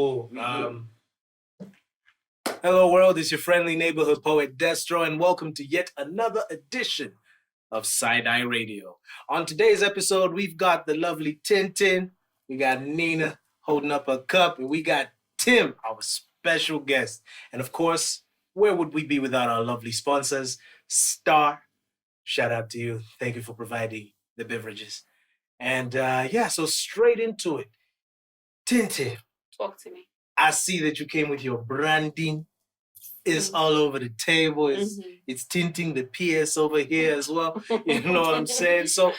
Cool. Hello world, it's your friendly neighborhood poet Destro, and welcome to yet another edition of Side Eye Radio. On today's episode, we've got the lovely Tinted, we got Nina holding up her cup, and we got Tim, our special guest. And of course, where would we be without our lovely sponsors? Star, shout out to you. Thank you for providing the beverages. And so straight into it. Tinted. Talk to me. I see that you came with your branding. It's all over the table. It's tinting the PS over here as well. You know what I'm saying? So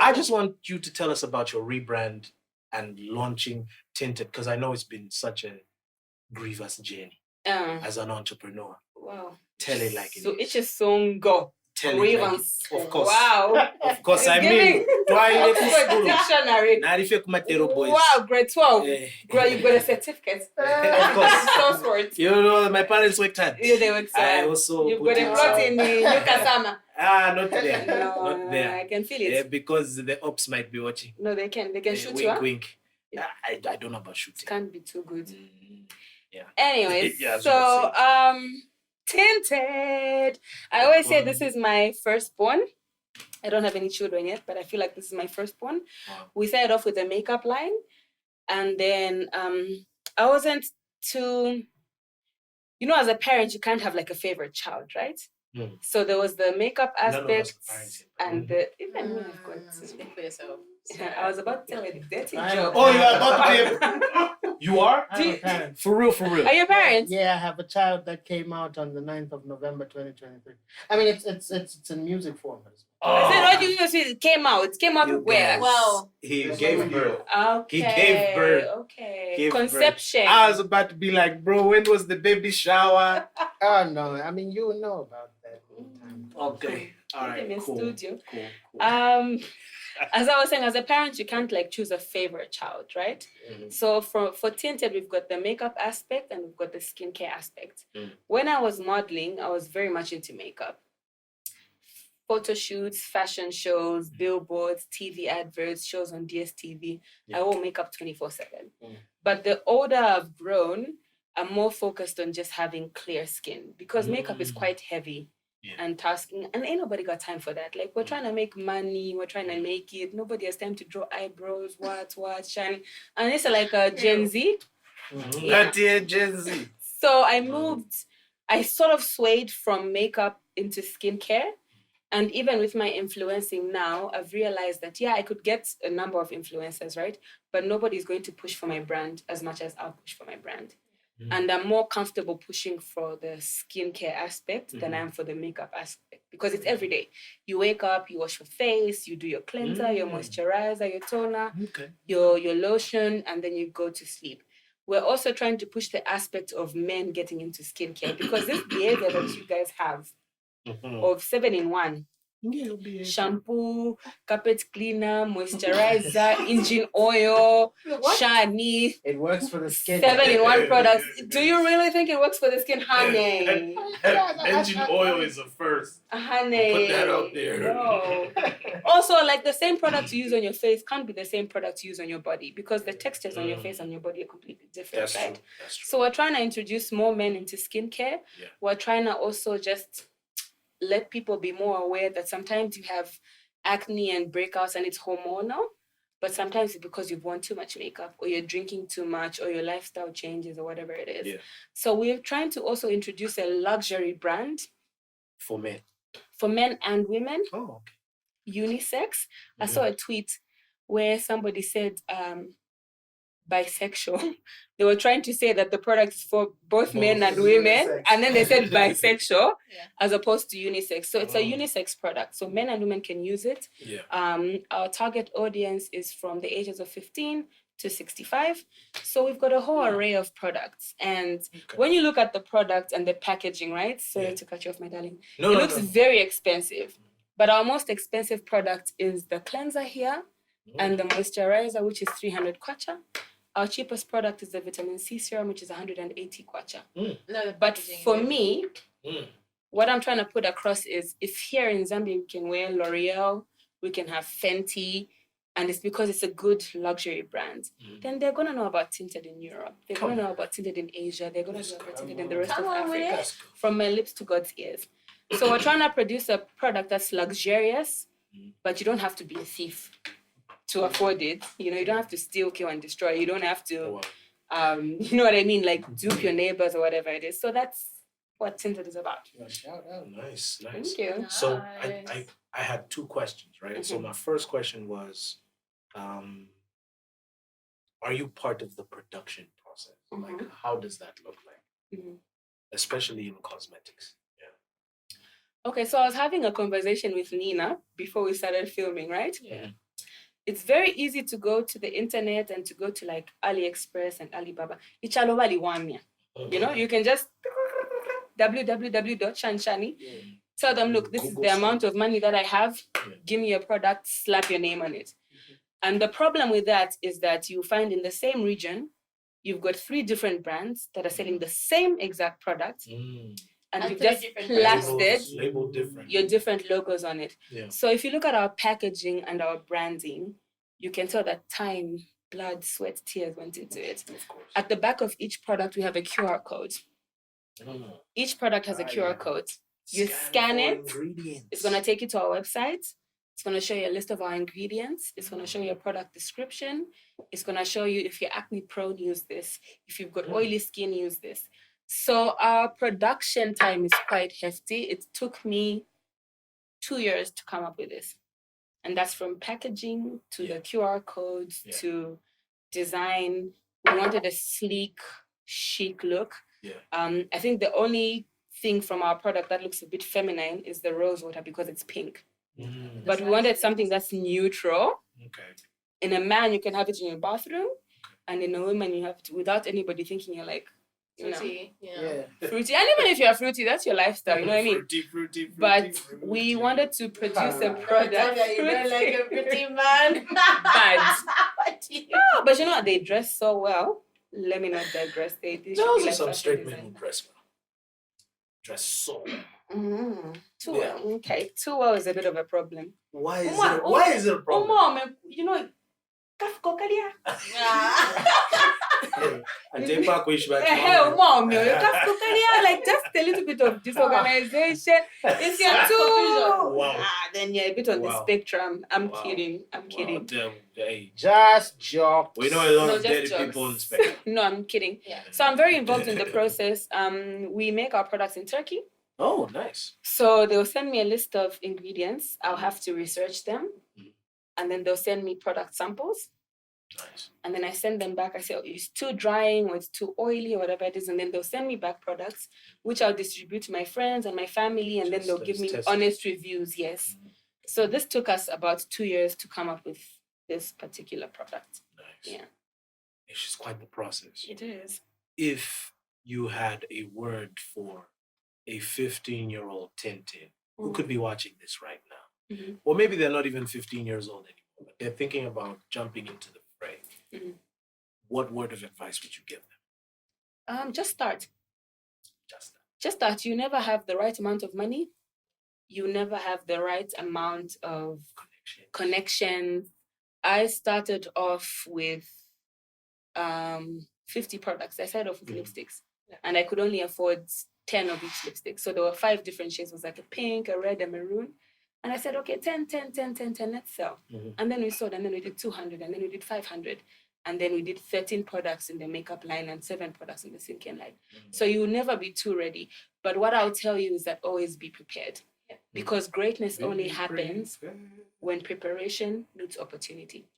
I just want you to tell us about your rebrand and launching Tinted, because I know it's been such a grievous journey as an entrepreneur. Wow. Tell it like it is. So it's a song go. Tell Grievance. it like it. Of course. Wow. Of course, I mean. Dictionary. Boys. Wow, grade 12. Eh, Girl, you got a certificate. Of course. So sports. You know, my parents worked hard. Yeah, they work I hard. also You've put got a in plot some- in the Nukasama. Not there. No, Not there. I can feel it. Yeah, because the ops might be watching. No, they can shoot wink, you. Huh? wink. I don't know about shooting. It can't be too good. Yeah. Anyways, Yeah, as you were so Tinted. I always say this is my firstborn. I don't have any children yet, but I feel like this is my firstborn. Wow. We started off with a makeup line, and then I wasn't too. You know, as a parent, you can't have like a favorite child, right? Mm. So there was the makeup None of us are aspect, parents. and the even me, I've got. Speak for yourself. I was about to tell you the dirty I joke. Oh, you are about to be. You are? I have a parent. For real, for real. Are you parents? Yeah, I have a child that came out on the 9th of November 2023. I mean, it's in music form. I said, what did you say? It came out. It came out You where? guys. Well, He That's gave what we birth. Okay. He gave birth. Okay. Gave birth. Conception. I was about to be like, bro, when was the baby shower? Oh no, I mean you know about that. Okay. All Put him in right. Cool. studio. Cool. As I was saying, as a parent, you can't like choose a favorite child, right? Mhm. So for Tinted, we've got the makeup aspect and we've got the skincare aspect. Mm. When I was modeling, I was very much into makeup. Photo shoots, fashion shows, billboards, TV adverts, shows on DSTV. Yeah. I wore makeup 24/7. Mm. But the older I've grown, I'm more focused on just having clear skin because makeup is Mm. quite heavy. Yeah. And tasking, and ain't nobody got time for that. Like, we're trying to make money, we're trying to make it. Nobody has time to draw eyebrows, what, shining. And it's like a Gen Z. Mhm. Yeah. That year, Gen Z. So I sort of swayed from makeup into skincare. And even with my influencing now, I've realized that, I could get a number of influencers, right? But nobody's going to push for my brand as much as I'll push for my brand. Mhm. And I'm more comfortable pushing for the skincare aspect than I am for the makeup aspect because it's every day. You wake up, you wash your face, you do your cleanser, your moisturizer, your toner, Okay. your lotion, and then you go to sleep. We're also trying to push the aspect of men getting into skincare because this behavior that you guys have Mhm. of 7-in-1, Yeah, it'll be shampoo, carpet cleaner, moisturizer, engine oil, shiny, It works for the skin. 7-in-1 products. Do you really think it works for the skin? Honey. Engine oil is a first. Honey. Put that out there. No. Also, like the same product you use on your face can't be the same product you use on your body because the textures on your face and your body are completely different, That's right? true. That's true. So we're trying to introduce more men into skincare. Yeah. We're trying to also just let people be more aware that sometimes you have acne and breakouts and it's hormonal, but sometimes it's because you've worn too much makeup or you're drinking too much or your lifestyle changes or whatever it is. Yeah. So we're trying to also introduce a luxury brand For men. for men and women, Oh, okay. unisex. I saw a tweet where somebody said bisexual. They were trying to say that the product is for both men and women, unisex. and then they said bisexual Yeah. as opposed to unisex. So it's a unisex product. So men and women can use it. Yeah. Our target audience is from the ages of 15 to 65. So we've got a whole array of products. And Okay. when you look at the product and the packaging, right? Sorry Yeah. to cut you off, my darling. No, It no, looks no. very expensive. But our most expensive product is the cleanser here and the moisturizer, which is 300 kwacha. Our cheapest product is the vitamin C serum, which is 180 kwacha. No, the But packaging for is me, Mm. what I'm trying to put across is if here in Zambia we can wear L'Oreal, we can have Fenty, and it's because it's a good luxury brand, Mm. then they're going to know about Tinted in Europe. They're going to know about Tinted in Asia. They're going to know about Tinted in the rest of Africa. Let's go. From my lips to God's ears. So we're trying to produce a product that's luxurious, but you don't have to be a thief to afford it. You know, you don't have to steal, kill, and destroy. You don't have to, you know what I mean? Like dupe your neighbors or whatever it is. So that's what Tinted is about. Shout out. Nice. Thank you. So I had two questions, right? So my first question was, are you part of the production process? Like, how does that look like? Especially in cosmetics. Yeah. Okay, so I was having a conversation with Nina before we started filming, right? Yeah. It's very easy to go to the internet and to go to like AliExpress and Alibaba. You know, you can just www.shanshani. Tell them, look, this is the amount of money that I have. Give me a product, slap your name on it. And the problem with that is that you find in the same region, you've got 3 different brands that are selling the same exact product. And you've just plastered your different logos on it. Yeah. So if you look at our packaging and our branding, you can tell that time, blood, sweat, tears went into it. Of course. At the back of each product, we have a QR code. Each product has a QR code. You scan it, it's going to take you to our website. It's going to show you a list of our ingredients. It's going to show you a product description. It's going to show you if you're acne prone, use this. If you've got oily skin, use this. So our production time is quite hefty. It took me 2 years to come up with this. And that's from packaging to the QR codes to design. We wanted a sleek, chic look. Yeah. I think the only thing from our product that looks a bit feminine is the rose water because it's pink. But we wanted something that's neutral. Okay. In a man, you can have it in your bathroom. And in a woman, you have to, without anybody thinking you're like, Fruity. fruity. And even if you're fruity, that's your lifestyle, you know what I mean? Fruity, but we wanted to produce a product. You look like a pretty man. Bad. No, but you know what? They dress so well. Let me not digress. They should Those be are like some fashion straight men design. who dress well. Dress so well. Too well. Okay. Too well is a bit of a problem. Why is it a problem? You know, I take back which back. like just a little bit of disorganization. If you're too, then you're a bit on the spectrum. I'm kidding. Hey. Just joke. We know a lot No, of just dirty jokes. people on the spectrum. No, I'm kidding. Yeah. So I'm very involved in the process. We make our products in Turkey. Oh, nice. So they'll send me a list of ingredients. I'll have to research them. And then they'll send me product samples. Nice. And then I send them back. I say, it's too drying or it's too oily or whatever it is. And then they'll send me back products, which I'll distribute to my friends and my family. And then they'll give me honest reviews. Yes. So this took us about 2 years to come up with this particular product. Nice. Yeah. It's just quite the process. It is. If you had a word for a 15-year-old Tinted who could be watching this right now, or maybe they're not even 15 years old anymore, but they're thinking about jumping into the fray, what word of advice would you give them? Just start. Just start. You never have the right amount of money. You never have the right amount of connection. I started off with 50 products. I started off with lipsticks, and I could only afford 10 of each lipstick. So there were 5 different shades. It was like a pink, a red, a maroon. And I said, okay, 10, let's sell. And then we sold, and then we did 200, and then we did 500. And then we did 13 products in the makeup line and 7 products in the skincare line. So you will never be too ready. But what I'll tell you is that always be prepared. Because greatness only happens when preparation meets opportunity.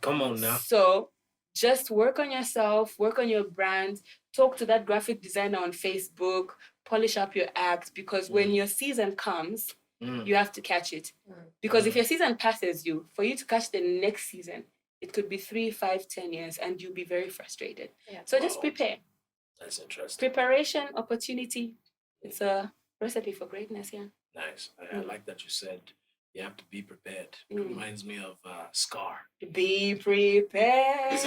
Come on now. So just work on yourself, work on your brand, talk to that graphic designer on Facebook, polish up your act, because when your season comes, you have to catch it. Because if your season passes you, for you to catch the next season, it could be 3, 5, 10 years, and you'll be very frustrated. So just prepare. That's interesting. Preparation, opportunity, it's a recipe for greatness, Nice. I like that you said you have to be prepared. It reminds me of Scar. Be prepared.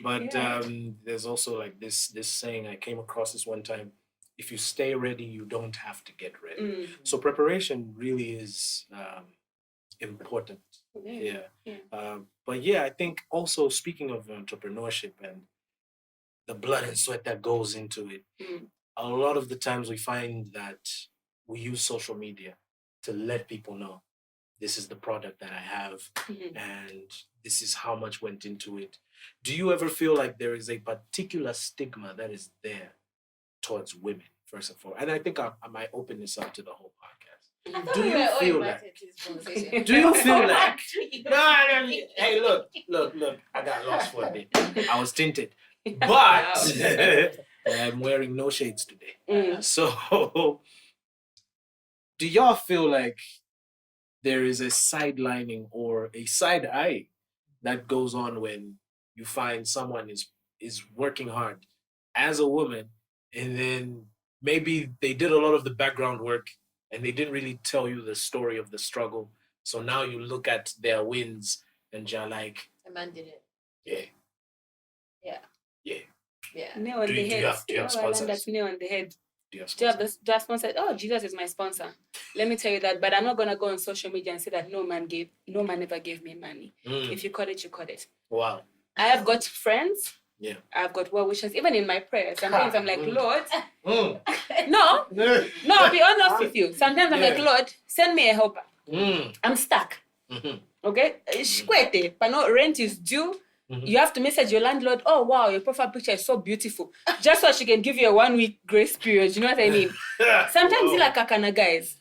But there's also like this saying, I came across this one time: if you stay ready, you don't have to get ready. So preparation really is important Yeah. Yeah. But yeah, I think also speaking of entrepreneurship and the blood and sweat that goes into it, Mm. a lot of the times we find that we use social media to let people know this is the product that I have Mhm. and this is how much went into it. Do you ever feel like there is a particular stigma that is there towards women, first and foremost? And I think I might open this up to the whole podcast. I thought Do we you were all feel invited like- to this conversation. Do you feel like hey, look, I got lost for a bit. I was tinted. But I'm wearing no shades today. Mm. So do y'all feel like there is a sidelining or a side eye that goes on when you find someone is working hard as a woman and then maybe they did a lot of the background work and they didn't really tell you the story of the struggle. So now you look at their wins and you're like, The man did it. yeah. Yeah. Yeah. Yeah. Nail on Do the you head. have sponsors? That's nail on the head. Do you have Do you have sponsors? the sponsor? Oh, Jesus is my sponsor. Let me tell you that. But I'm not gonna go on social media and say that no man ever gave me money. Mm. If you cut it, you cut it. Wow. I have got friends. Yeah. I've got well wishers. Even in my prayers, sometimes I'm like, Mm. Lord, Mm. no, I'll be honest with you. Sometimes I'm like, Yeah. Lord, send me a helper. Mm. I'm stuck. Mhm. Okay? Shikwete, but no rent is due. Mhm. You have to message your landlord, oh wow, your profile picture is so beautiful. Just so she can give you a 1 week grace period. You know what I mean? Sometimes Wow. you like kakana guys.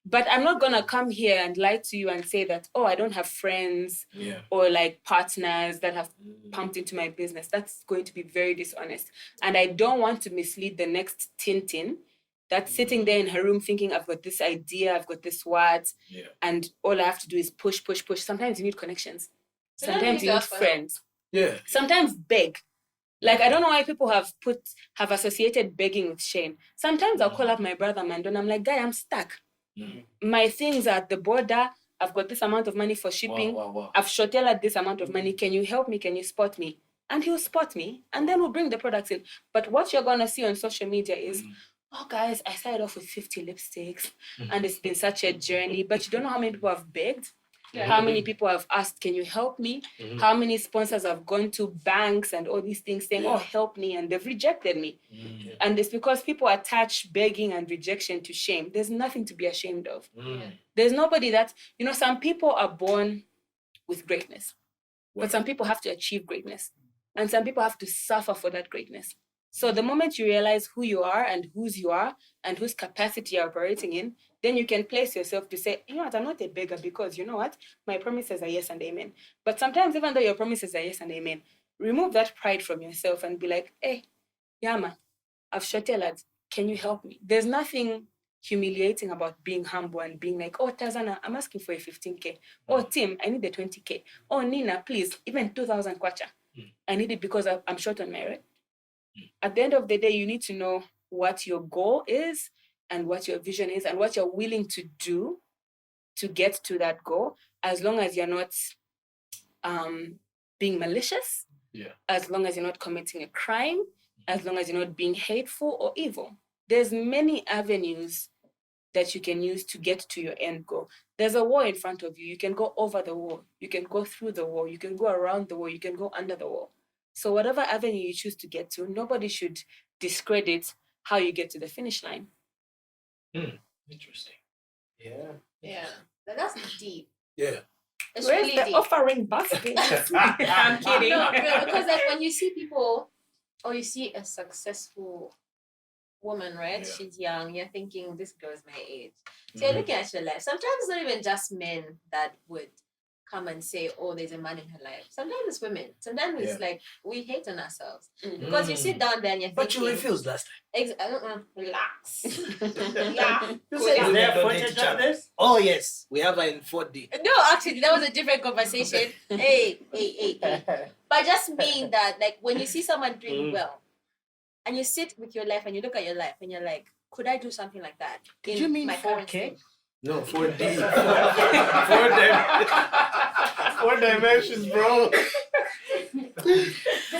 But I'm not gonna come here and lie to you and say that, oh, I don't have friends Yeah. or like partners that have Mm. pumped into my business. That's going to be very dishonest. And I don't want to mislead the next Tintin that's sitting there in her room thinking, I've got this idea, I've got this word, Yeah. and all I have to do is push. Sometimes you need connections. Sometimes Sometimes you you need need to ask for friends. Yeah. Sometimes beg. Like, I don't know why people have associated begging with shame. Sometimes I'll call up my brother Mando and I'm like, guy, I'm stuck. Mm. My things are at the border. I've got this amount of money for shipping. Wow. I've shoteled this amount of money. Can you help me? Can you spot me? And he'll spot me. And then we'll bring the products in. But what you're going to see on social media is, oh, guys, I started off with 50 lipsticks. And it's been such a journey. But you don't know how many people have begged. Yeah. How many people have asked, can you help me? Mhm. How many sponsors have gone to banks and all these things saying, Yeah. oh, help me. And they've rejected me. Mm. And it's because people attach begging and rejection to shame. There's nothing to be ashamed of. Mm. There's nobody that, some people are born with greatness, Wow. but some people have to achieve greatness. And some people have to suffer for that greatness. So the moment you realize who you are and whose you are and whose capacity you're operating in, then you can place yourself to say, you know what, I'm not a beggar because you know what? My promises are yes and amen. But sometimes even though your promises are yes and amen, remove that pride from yourself and be like, hey, Yama, I've shot a lad. Can you help me? There's nothing humiliating about being humble and being like, oh, Tazana, I'm asking for a 15K. Oh, Tim, I need a 20K. Oh, Nina, please, even 2,000 kwacha. I need it because I'm short on my rent. At the end of the day, you need to know what your goal is and what your vision is and what you're willing to do to get to that goal, as long as you're not being malicious, as long as you're not committing a crime, as long as you're not being hateful or evil. There's many avenues that you can use to get to your end goal. There's a wall in front of you. You can go over the wall. You can go through the wall. You can go around the wall. You can go under the wall. So whatever avenue you choose to get to, nobody should discredit how you get to the finish line. Interesting. Yeah. Yeah. That's deep. Yeah. It's Where's really the deep. offering basket? I'm kidding. No, because like when you see people or you see a successful woman, right? Yeah. She's young, you're thinking this girl's my age. So you're looking at your life. Sometimes it's not even just men that would come and say, oh, there's a man in her life. Sometimes it's women. Sometimes it's like we hate on ourselves. Because you sit down there and you're But thinking, you refused last time. relax. You Is said there don't footage date each of other. this? Oh yes, we have her in 4D. No, actually, that was a different conversation. Hey. But I just mean that, like, when you see someone doing well, and you sit with your life and you look at your life and you're like, could I do something like that? Did in you mean my current 4K? stage? No, 4D. 4 dimensions, bro.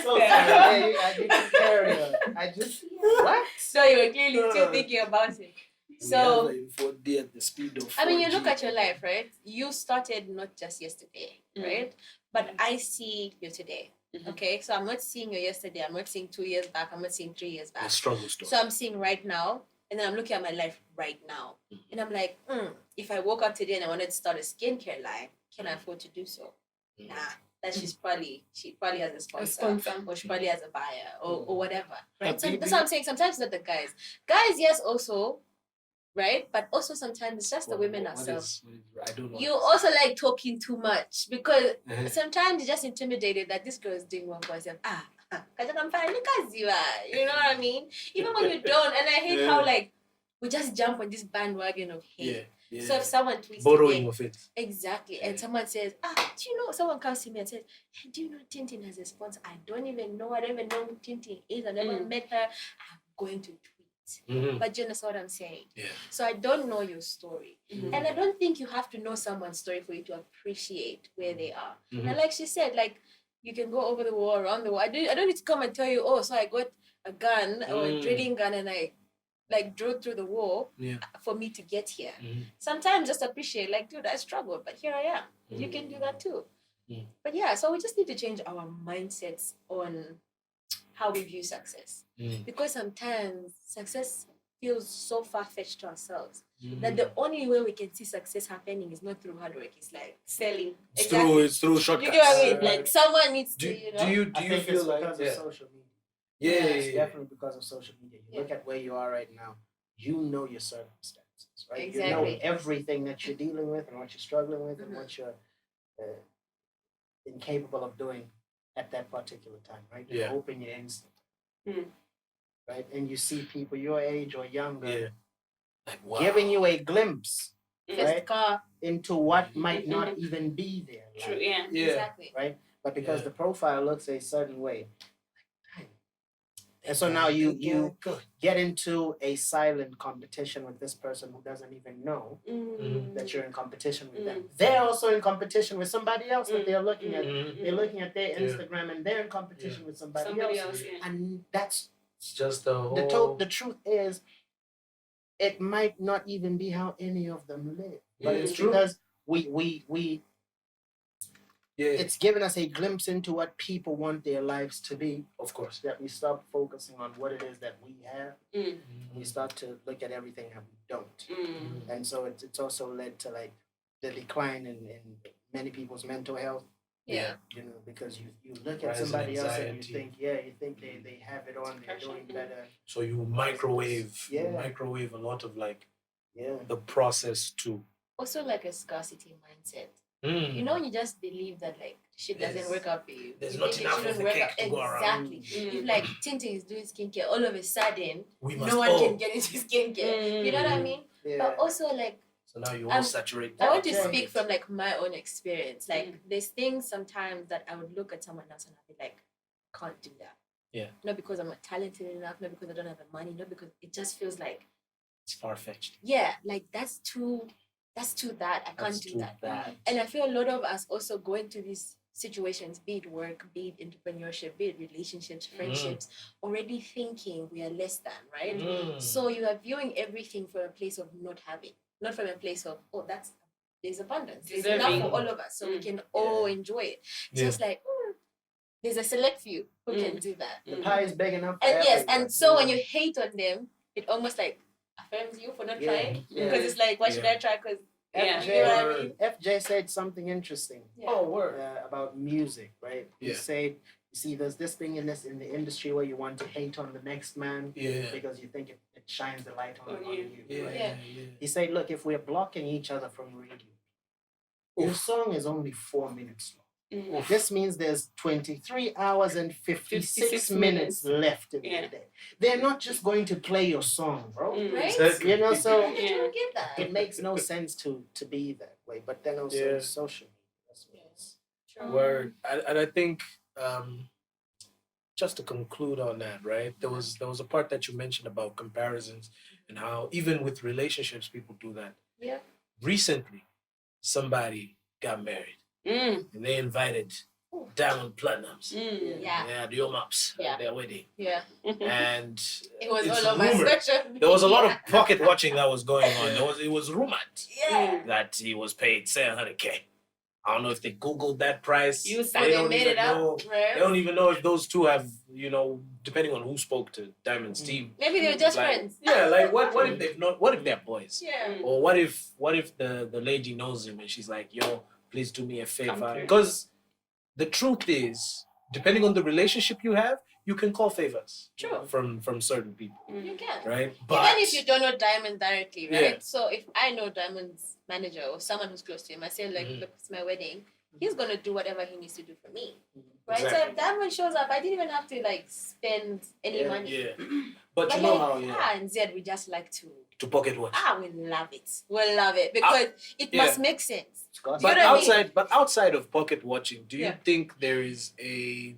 So sorry, I didn't carry on. I just what? So you were clearly still thinking about it. So, in 4D at the speed of 4G. I mean, you look at your life, right? You started not just yesterday, Mm. right? But I see you today. Mhm. Okay, so I'm not seeing you yesterday. I'm not seeing 2 years back. I'm not seeing 3 years The back. struggle story. So I'm seeing right now, and then I'm looking at my life right now, and I'm like, if I woke up today and I wanted to start a skincare line, can I afford to do so? Nah, that she probably has a sponsor, or she probably has a buyer, or whatever, right? So that's what I'm saying. Sometimes not the guys. Guys, yes, also, right? But also sometimes it's just the women ourselves. I don't know. You also like talking too much because Uh-huh. sometimes you're just intimidated that this girl is doing one for herself. I'm fine because you are. You know what I mean? Even when you don't, and I hate how like we just jump on this bandwagon of hate. Yeah. So if someone tweets Borrowing today, of it. exactly, Yeah. and someone says, do you know? Someone comes to me and says, hey, do you know Tintin has a sponsor? I don't even know. I don't even know who Tintin is. I've never met her. I'm going to tweet. Mhm. But you understand what I'm saying? Yeah. So I don't know your story. Mhm. And I don't think you have to know someone's story for you to appreciate where they are. Mhm. And like she said, like you can go over the wall, around the wall. I don't need to come and tell you, oh, so I got a gun or a drilling gun and I like drove through the wall for me to get here. Mhm. Sometimes just appreciate, like, dude, I struggled, but here I am. You can do that too. But yeah, so we just need to change our mindsets on how we view success. Because sometimes success feels so far-fetched to ourselves that the only way we can see success happening is not through hard work. It's like selling. It's through shortcuts. You get what I mean? Like someone needs to, you know. Do you I think feel it's like because of social media. Yeah. It's definitely because of social media. You look at where you are right now, you know your circumstances, right? You know Exactly. everything that you're dealing with and what you're struggling with and what you're incapable of doing at that particular time, right? You open your instinct, right? And you see people your age or younger Like, wow. giving you a glimpse, First right, car. into what might not even be there. True, Like, yeah. Exactly. right? But because the profile looks a certain way. And so now you get into a silent competition with this person who doesn't even know that you're in competition with them. They're also in competition with somebody else that they're looking at. They're looking at their Instagram and they're in competition with somebody else. And that's It's just the whole... the truth is, it might not even be how any of them live. But it's because we it's given us a glimpse into what people want their lives to be. Of course. That we stop focusing on what it is that we have. And we start to look at everything that we don't. And so it's also led to like the decline in many people's mental health. Yeah. You know, because you look at somebody else and you think they have it on, they're doing better. So you microwave a lot of like the process too. Also like a scarcity mindset. You know, when you just believe that like shit doesn't work out for you. There's you not think enough of the cake to go around. Exactly. If like Tintin is doing skincare, all of a sudden No one can get into skincare. You know what I mean? Yeah. But also like so now you all saturate. I want to speak from like my own experience. Like there's things sometimes that I would look at someone else and I'd be like, can't do that. Yeah. Not because I'm not talented enough, not because I don't have the money, not because it just feels like it's far-fetched. Yeah, like that's too that. I can't do that. And I feel a lot of us also go into these situations, be it work, be it entrepreneurship, be it relationships, friendships, already thinking we are less than, right? So you are viewing everything from a place of not having, not from a place of, there's abundance. There's enough for all of us, so we can all enjoy it. So it's like, there's a select few who can do that. The pie is big enough for and yes, everyone. and so when you hate on them, it almost like affirms you for not trying. Because it's like, why should I try? Because FJ, you know what I mean? FJ said something interesting. About music, right? He said, you see, there's this thing in the industry where you want to hate on the next man because you think it shines the light on you. Right? He said, look, if we're blocking each other from radio, your song is only 4 minutes long. This means there's 23 hours and 56 minutes left in the day. They're not just going to play your song, bro. Right? You know, so I don't get that. it makes no sense to be that way. But then also social media. That's what it's. Word. And I think just to conclude on that, right? There was a part that you mentioned about comparisons and how even with relationships people do that. Yeah. Recently, somebody got married. And they invited diamond platinums. Yeah. The maps Yeah. at their wedding. Yeah. And It was it's all over rumored. social media. There was a lot of pocket watching that was going on. It was rumored Yeah. that he was paid 700K. I don't know if they Googled that price. They made it up. They don't even know if those two have, depending on who spoke to Diamond's team. Maybe they were just friends. Yeah, like what if they've not? What if they're boys? Yeah. Or what if the lady knows him and she's like, yo, please do me a favor? through. Because the truth is, depending on the relationship you have, you can call favors. True. From certain people, You can. right? Even if you don't know Diamond directly, right? Yeah. So if I know Diamond's manager or someone who's close to him, I say like, look, it's my wedding. He's gonna do whatever he needs to do for me, right? So Exactly. if Diamond shows up, I didn't even have to like spend any money. Yeah. But But you know like, how, and Zed, we just like to pocket watch. we love it. We love it because it must make sense. But You know what I mean? outside of pocket watching, do you Yeah. think there is a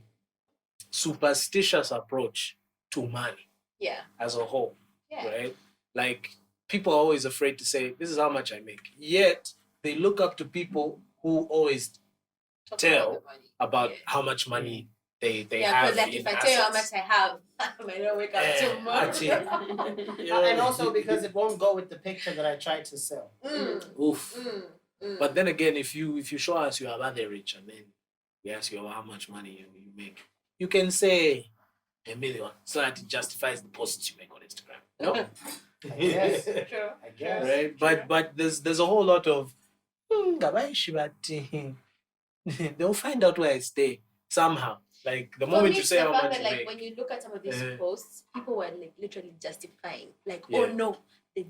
superstitious approach to money Yeah. as a whole? Yeah. Right? Like people are always afraid to say, this is how much I make. Yet they look up to people who always Talk tell about the money. about Yeah. how much money they Yeah, have. because like in if I tell you how assets. much I have, I might not wake up tomorrow. that's it. And also because it won't go with the picture that I tried to sell. Oof. Mm. But then again, if you show us you are very rich and then we ask you how much money you make, you can say $1 million so that it justifies the posts you make on Instagram. No? I guess. True. I guess. Right? But there's a whole lot of they'll find out where I stay somehow. Like the For moment me, you it's say the how fact much that, you like make. when you look at some of these posts, people were like literally justifying, like, Yeah. oh no, the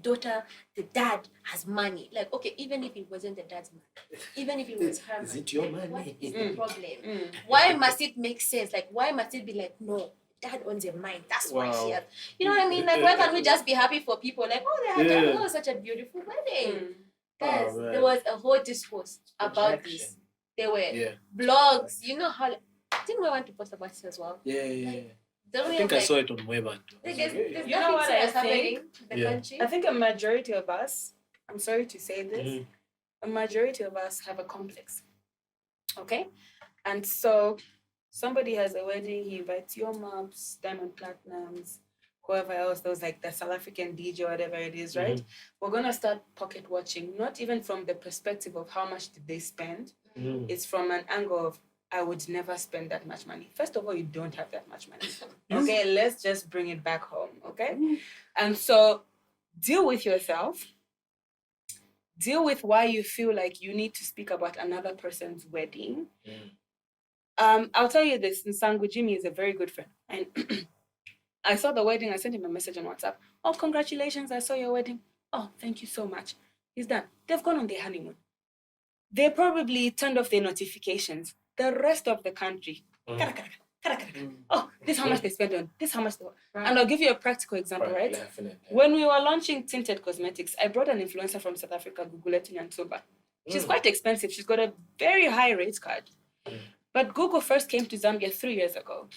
dad has money. Like, okay, even if it wasn't the dad's money, even if it was her Is money, it your like, money? what is the problem? Mm. Why must it make sense? Like, why must it be like, no, dad owns a mine. That's why she has. You know what I mean? Like, why can't we just be happy for people? Like, oh, they had that was such a beautiful wedding. Guys, Oh, man. there was a whole discourse about this. Projection. There were Yeah. blogs. You know how? Didn't we want to post about this as well? Yeah. Don't I we think have, I saw it on Weber. There's You know what I happening think? in the Yeah. country. I think a majority of us, I'm sorry to say this, Mhm. a majority of us have a complex. Okay? And so somebody has a wedding, he invites your moms, diamond platinums, whoever else, those like the South African DJ, whatever it is, right? We're gonna start pocket watching, not even from the perspective of how much did they spend. Mm. It's from an angle of I would never spend that much money. First of all, you don't have that much money. Okay, let's just bring it back home. Okay. And so deal with yourself. Deal with why you feel like you need to speak about another person's wedding. I'll tell you this, Nsangu Jimmy is a very good friend. And I saw the wedding, I sent him a message on WhatsApp. Oh, congratulations, I saw your wedding. Oh, thank you so much. He's done. They've gone on their honeymoon. They probably turned off their notifications. The rest of the country. Oh, this is how much they spent on. This is how much they. And I'll give you a practical example, right? Definitely. When we were launching Tinted Cosmetics, I brought an influencer from South Africa, Guguletu Nyantuba. She's quite expensive. She's got a very high rate card. But Google first came to Zambia 3 years ago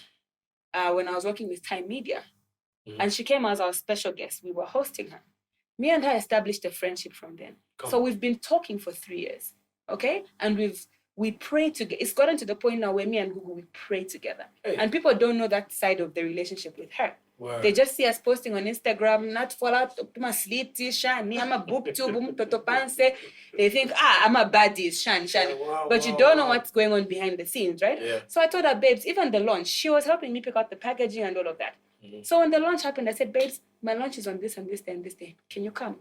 when I was working with Time Media. And she came as our special guest. We were hosting her. Me and her established a friendship from then. So we've been talking for 3 years, okay? And we pray together. It's gotten to the point now where me and Google, we pray together. Hey. And people don't know that side of the relationship with her. Word. They just see us posting on Instagram, not fall out, my slitty, shiny, I'm a boob tube, they think, I'm a baddie, shiny. But you don't know what's going on behind the scenes, right? Yeah. So I told her, babes, even the launch, she was helping me pick out the packaging and all of that. So when the launch happened, I said, babes, my launch is on this and this day and this day. Can you come?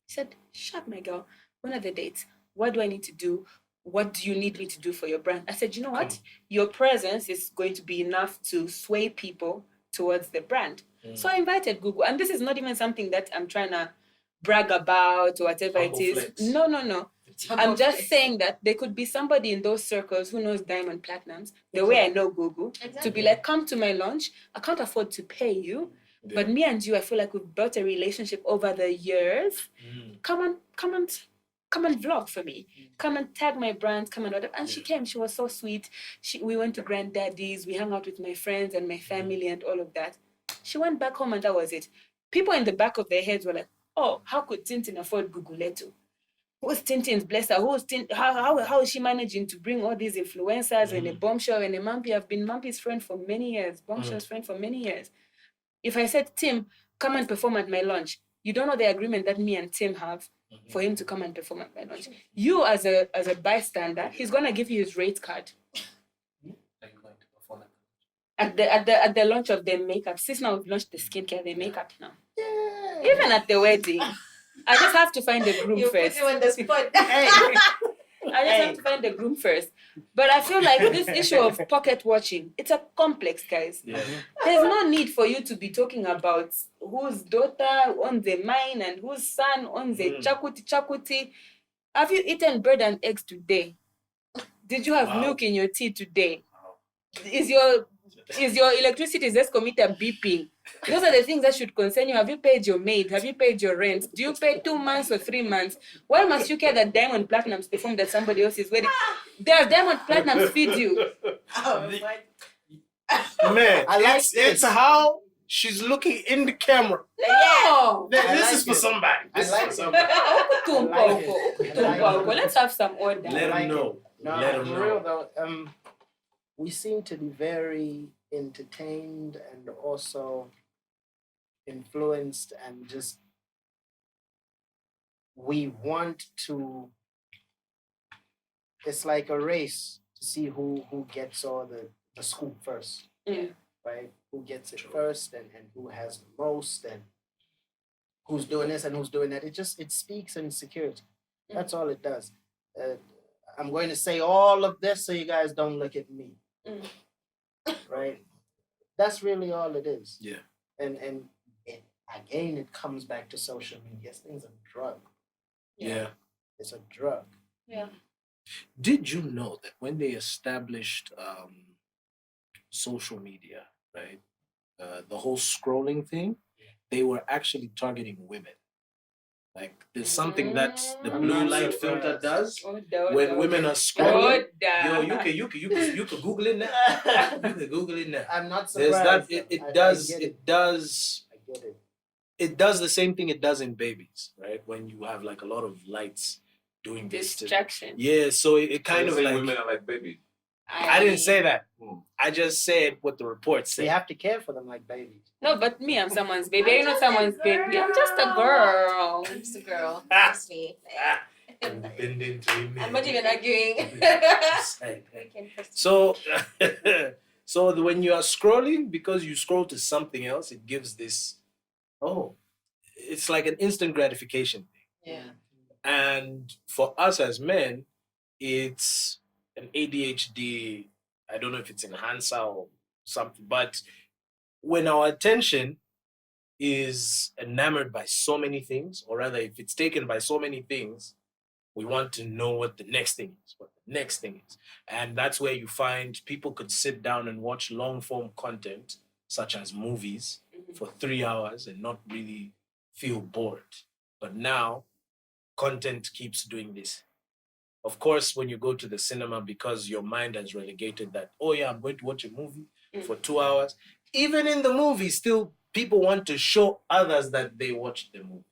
She said, sure, my girl. When are the dates? What do I need to do? What do you need me to do for your brand? I said, you know what? Your presence is going to be enough to sway people towards the brand. So I invited Google. And this is not even something that I'm trying to brag about or whatever Humble it is. flex. No. I'm just saying that there could be somebody in those circles who knows diamond platinums, the way I know Google, to be like, come to my launch. I can't afford to pay you. But me and you, I feel like we've built a relationship over the years. Come and vlog for me. Come and tag my brand, come and whatever. And she came, she was so sweet. We went to granddaddy's, we hung out with my friends and my family and all of that. She went back home and that was it. People in the back of their heads were like, oh, how could Tintin afford Guguletu? who's Tintin's bless her? How is she managing to bring all these influencers and a Bombshell and a Mampy? I've been Mampy's friend for many years, Bombshell's friend for many years. If I said, Tim, come and perform at my launch, you don't know the agreement that me and Tim have for him to come and perform at my launch. You as a bystander, he's gonna give you his rate card. At the launch of their makeup. Since now we've launched the skincare, the makeup now. Yeah. Even at the wedding. I just have to find the groom first. You put you on the spot. I just have to find the groom first. But I feel like this issue of pocket watching, it's a complex, guys. Yeah. There's no need for you to be talking about whose daughter owns the mine and whose son owns the chakuti. Have you eaten bread and eggs today? Did you have milk in your tea today? Is your electricity meter beeping? Those are the things that should concern you. Have you paid your maid? Have you paid your rent? Do you pay 2 months or 3 months? Why must you care that Diamond Platinums perform that somebody else is wedding? Their Diamond Platinums feed you. Man, I like it's how she's looking in the camera. No. This is for somebody. This is for somebody. Let's have some order. Let them know. No, Let them for know. real though, we seem to be very entertained and also influenced, and just we want to. It's like a race to see who gets all the scoop first, right? Who gets it first, and who has the most, and who's doing this and who's doing that. It speaks insecurity. That's all it does. I'm going to say all of this so you guys don't look at me. Right? That's really all it is. Yeah. And again, it comes back to social media. This thing's a drug. Yeah. It's a drug. Yeah. Did you know that when they established social media, right, the whole scrolling thing, they were actually targeting women? Like, there's something that the blue light filter does when women are scrolling. Yo, you can Google it now. You can Google it now. I'm not There's surprised. that. It I does. get It does. I get it. It does the same thing it does in babies, right? When you have like a lot of lights doing this. Distraction. Yeah. So it kind of like women are like babies. I didn't say that. I just said what the report So said. you have to care for them like babies. No, but me, I'm someone's baby. You're not someone's baby. I'm just a girl. I'm just a girl, honestly. I'm not even arguing. So, so when you are scrolling, because you scroll to something else, it gives this, it's like an instant gratification thing. Yeah. And for us as men, it's an ADHD, I don't know if it's enhancer or something, but when our attention is enamored by so many things, or rather, if it's taken by so many things, we want to know what the next thing is, And that's where you find people could sit down and watch long form content, such as movies, for 3 hours and not really feel bored. But now, content keeps doing this. Of course, when you go to the cinema, because your mind has relegated that, I'm going to watch a movie for 2 hours. Even in the movie, still people want to show others that they watched the movie.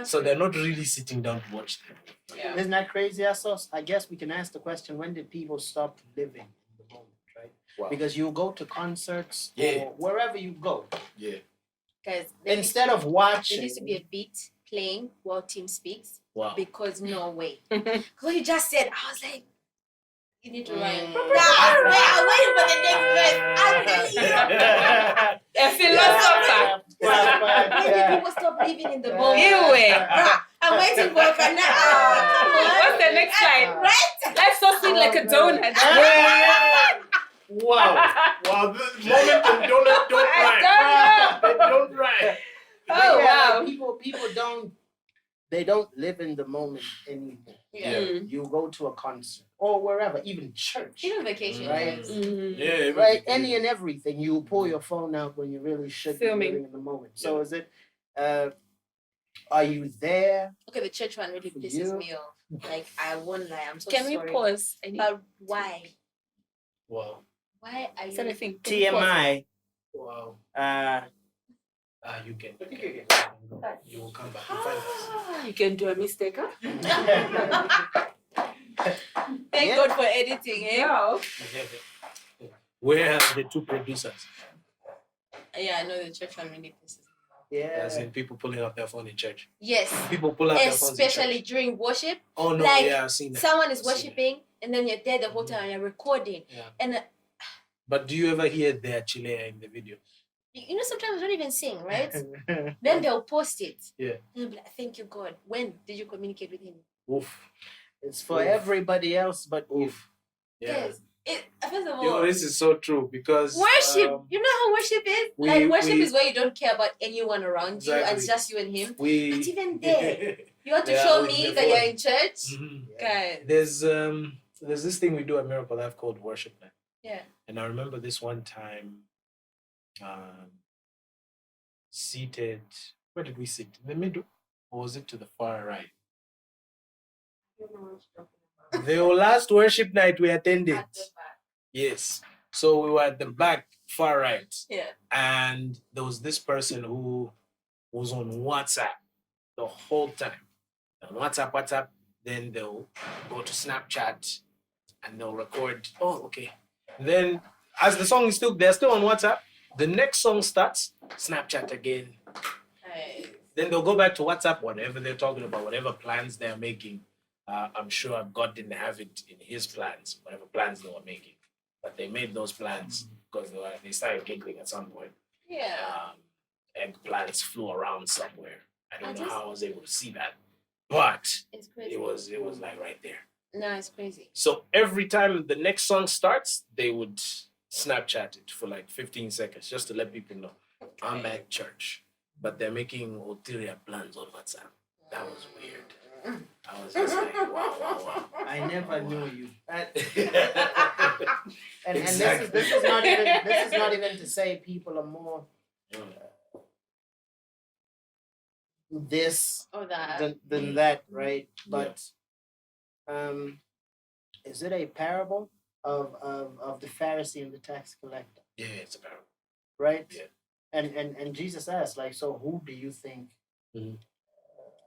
So they're not really sitting down to watch the movie. Yeah. Isn't that crazy? I guess we can ask the question, when did people stop living in the moment, right? Wow. Because you go to concerts Yeah. or wherever you go. Yeah. Guys, Instead of there watching. used to be a beat playing while Team speaks. Wow. Because no way. Because what you just said, I was like, you need to rhyme. Mm. I'm waiting for the next verse. I'm telling you. A philosopher. Maybe people stop living in the moment. Anyway. I'm waiting for a Come on. What's the next slide? Right? That's so sweet like a donut. Wow. Wow. The moment and don't rhyme. Don't rhyme. Oh, Yeah, wow. People don't live in the moment anymore. Yeah. You go to a concert or wherever, even church. Even vacation. Right. Yeah. Right, any and everything. You pull your phone out when you really should Filming. be living in the moment. So is it? Are you there? Okay, the church one really pisses me off. Like, I won't lie. I'm so Can sorry. we pause? But why? Wow. Why are you? Is that a thing? TMI. Wow. you can. I think you You will come back and find us. You can do a mistake, huh? Thank God for editing, eh? Yeah. Where are the two producers? Yeah, I know the church one really pisses me off. Yeah. As in people pulling out their phone in church. Yes. People pull out their phones in Especially church. during worship. Oh no, like, yeah, I've seen that. Someone is I've seen worshiping and then you're there the whole time and you're recording. Yeah. And But do you ever hear their chile in the video? you know, sometimes they don't even sing, right? Then they'll post it. Yeah. And they'll be like, thank you, God. When did you communicate with him? Oof. It's for Oof. everybody else but you. Oof. Yeah. Yes. First of all, You know, this is so true because worship. You know how worship is? Worship is where you don't care about anyone around you. Exactly. It's just you and him. But we even there, you have to Yeah, show with me the that phone. you're in church. Mhm. Guys. There's this thing we do at Miracle Life called Worship Night. Yeah. And I remember this one time, seated. Where did we sit? In the middle, or was it to the far right? The last worship night we attended. At the back. Yes. So we were at the back, far right. Yeah. And there was this person who was on WhatsApp the whole time. And WhatsApp, then they'll go to Snapchat and they'll record. Oh, okay. Then as the song is they're still on WhatsApp, the next song starts, Snapchat again. Nice. Then they'll go back to WhatsApp, whatever they're talking about, whatever plans they're making. I'm sure God didn't have it in his plans, whatever plans they were making. But they made those plans because they started giggling at some point. Yeah. Eggplants flew around somewhere. I don't know just- how I was able to see that. But It's crazy. it was like right there. No, it's crazy. So every time the next song starts, they would Snapchat it for like 15 seconds just to let people know I'm at church. But they're making ulterior plans on WhatsApp. That was weird. I was just like, wow. I never knew you. And Exactly. this is not even to say people are more this Or that. than that, right? But is it a parable of the Pharisee and the tax collector? Yeah, it's a parable. Right? Yeah. And Jesus asked, like, so who do you think? Mhm.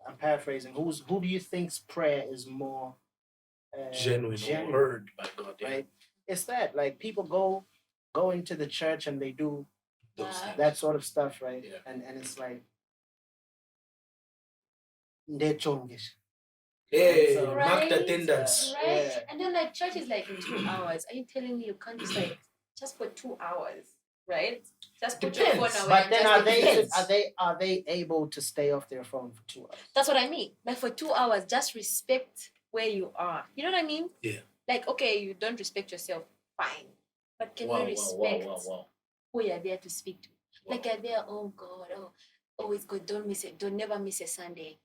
I'm paraphrasing. Who do you think's prayer is more Genuine or heard by God. Yeah. right? It's that like people go into the church and they do Those things. that sort of stuff, right? Yeah. And it's like ndechongish. Hey, So- marked Right? attendance. Right? Yeah. And then like church is like in 2 hours. Are you telling me you can't just like just for 2 hours, right? Just put your phone away. But and then just are they able to stay off their phone for 2 hours? That's what I mean. Like for 2 hours, just respect where you are. You know what I mean? Yeah. Like okay, you don't respect yourself, fine. But can Wow, we respect wow. who you're there to speak to? Like you're there, oh God, oh it's good. Don't miss it. Don't never miss a Sunday.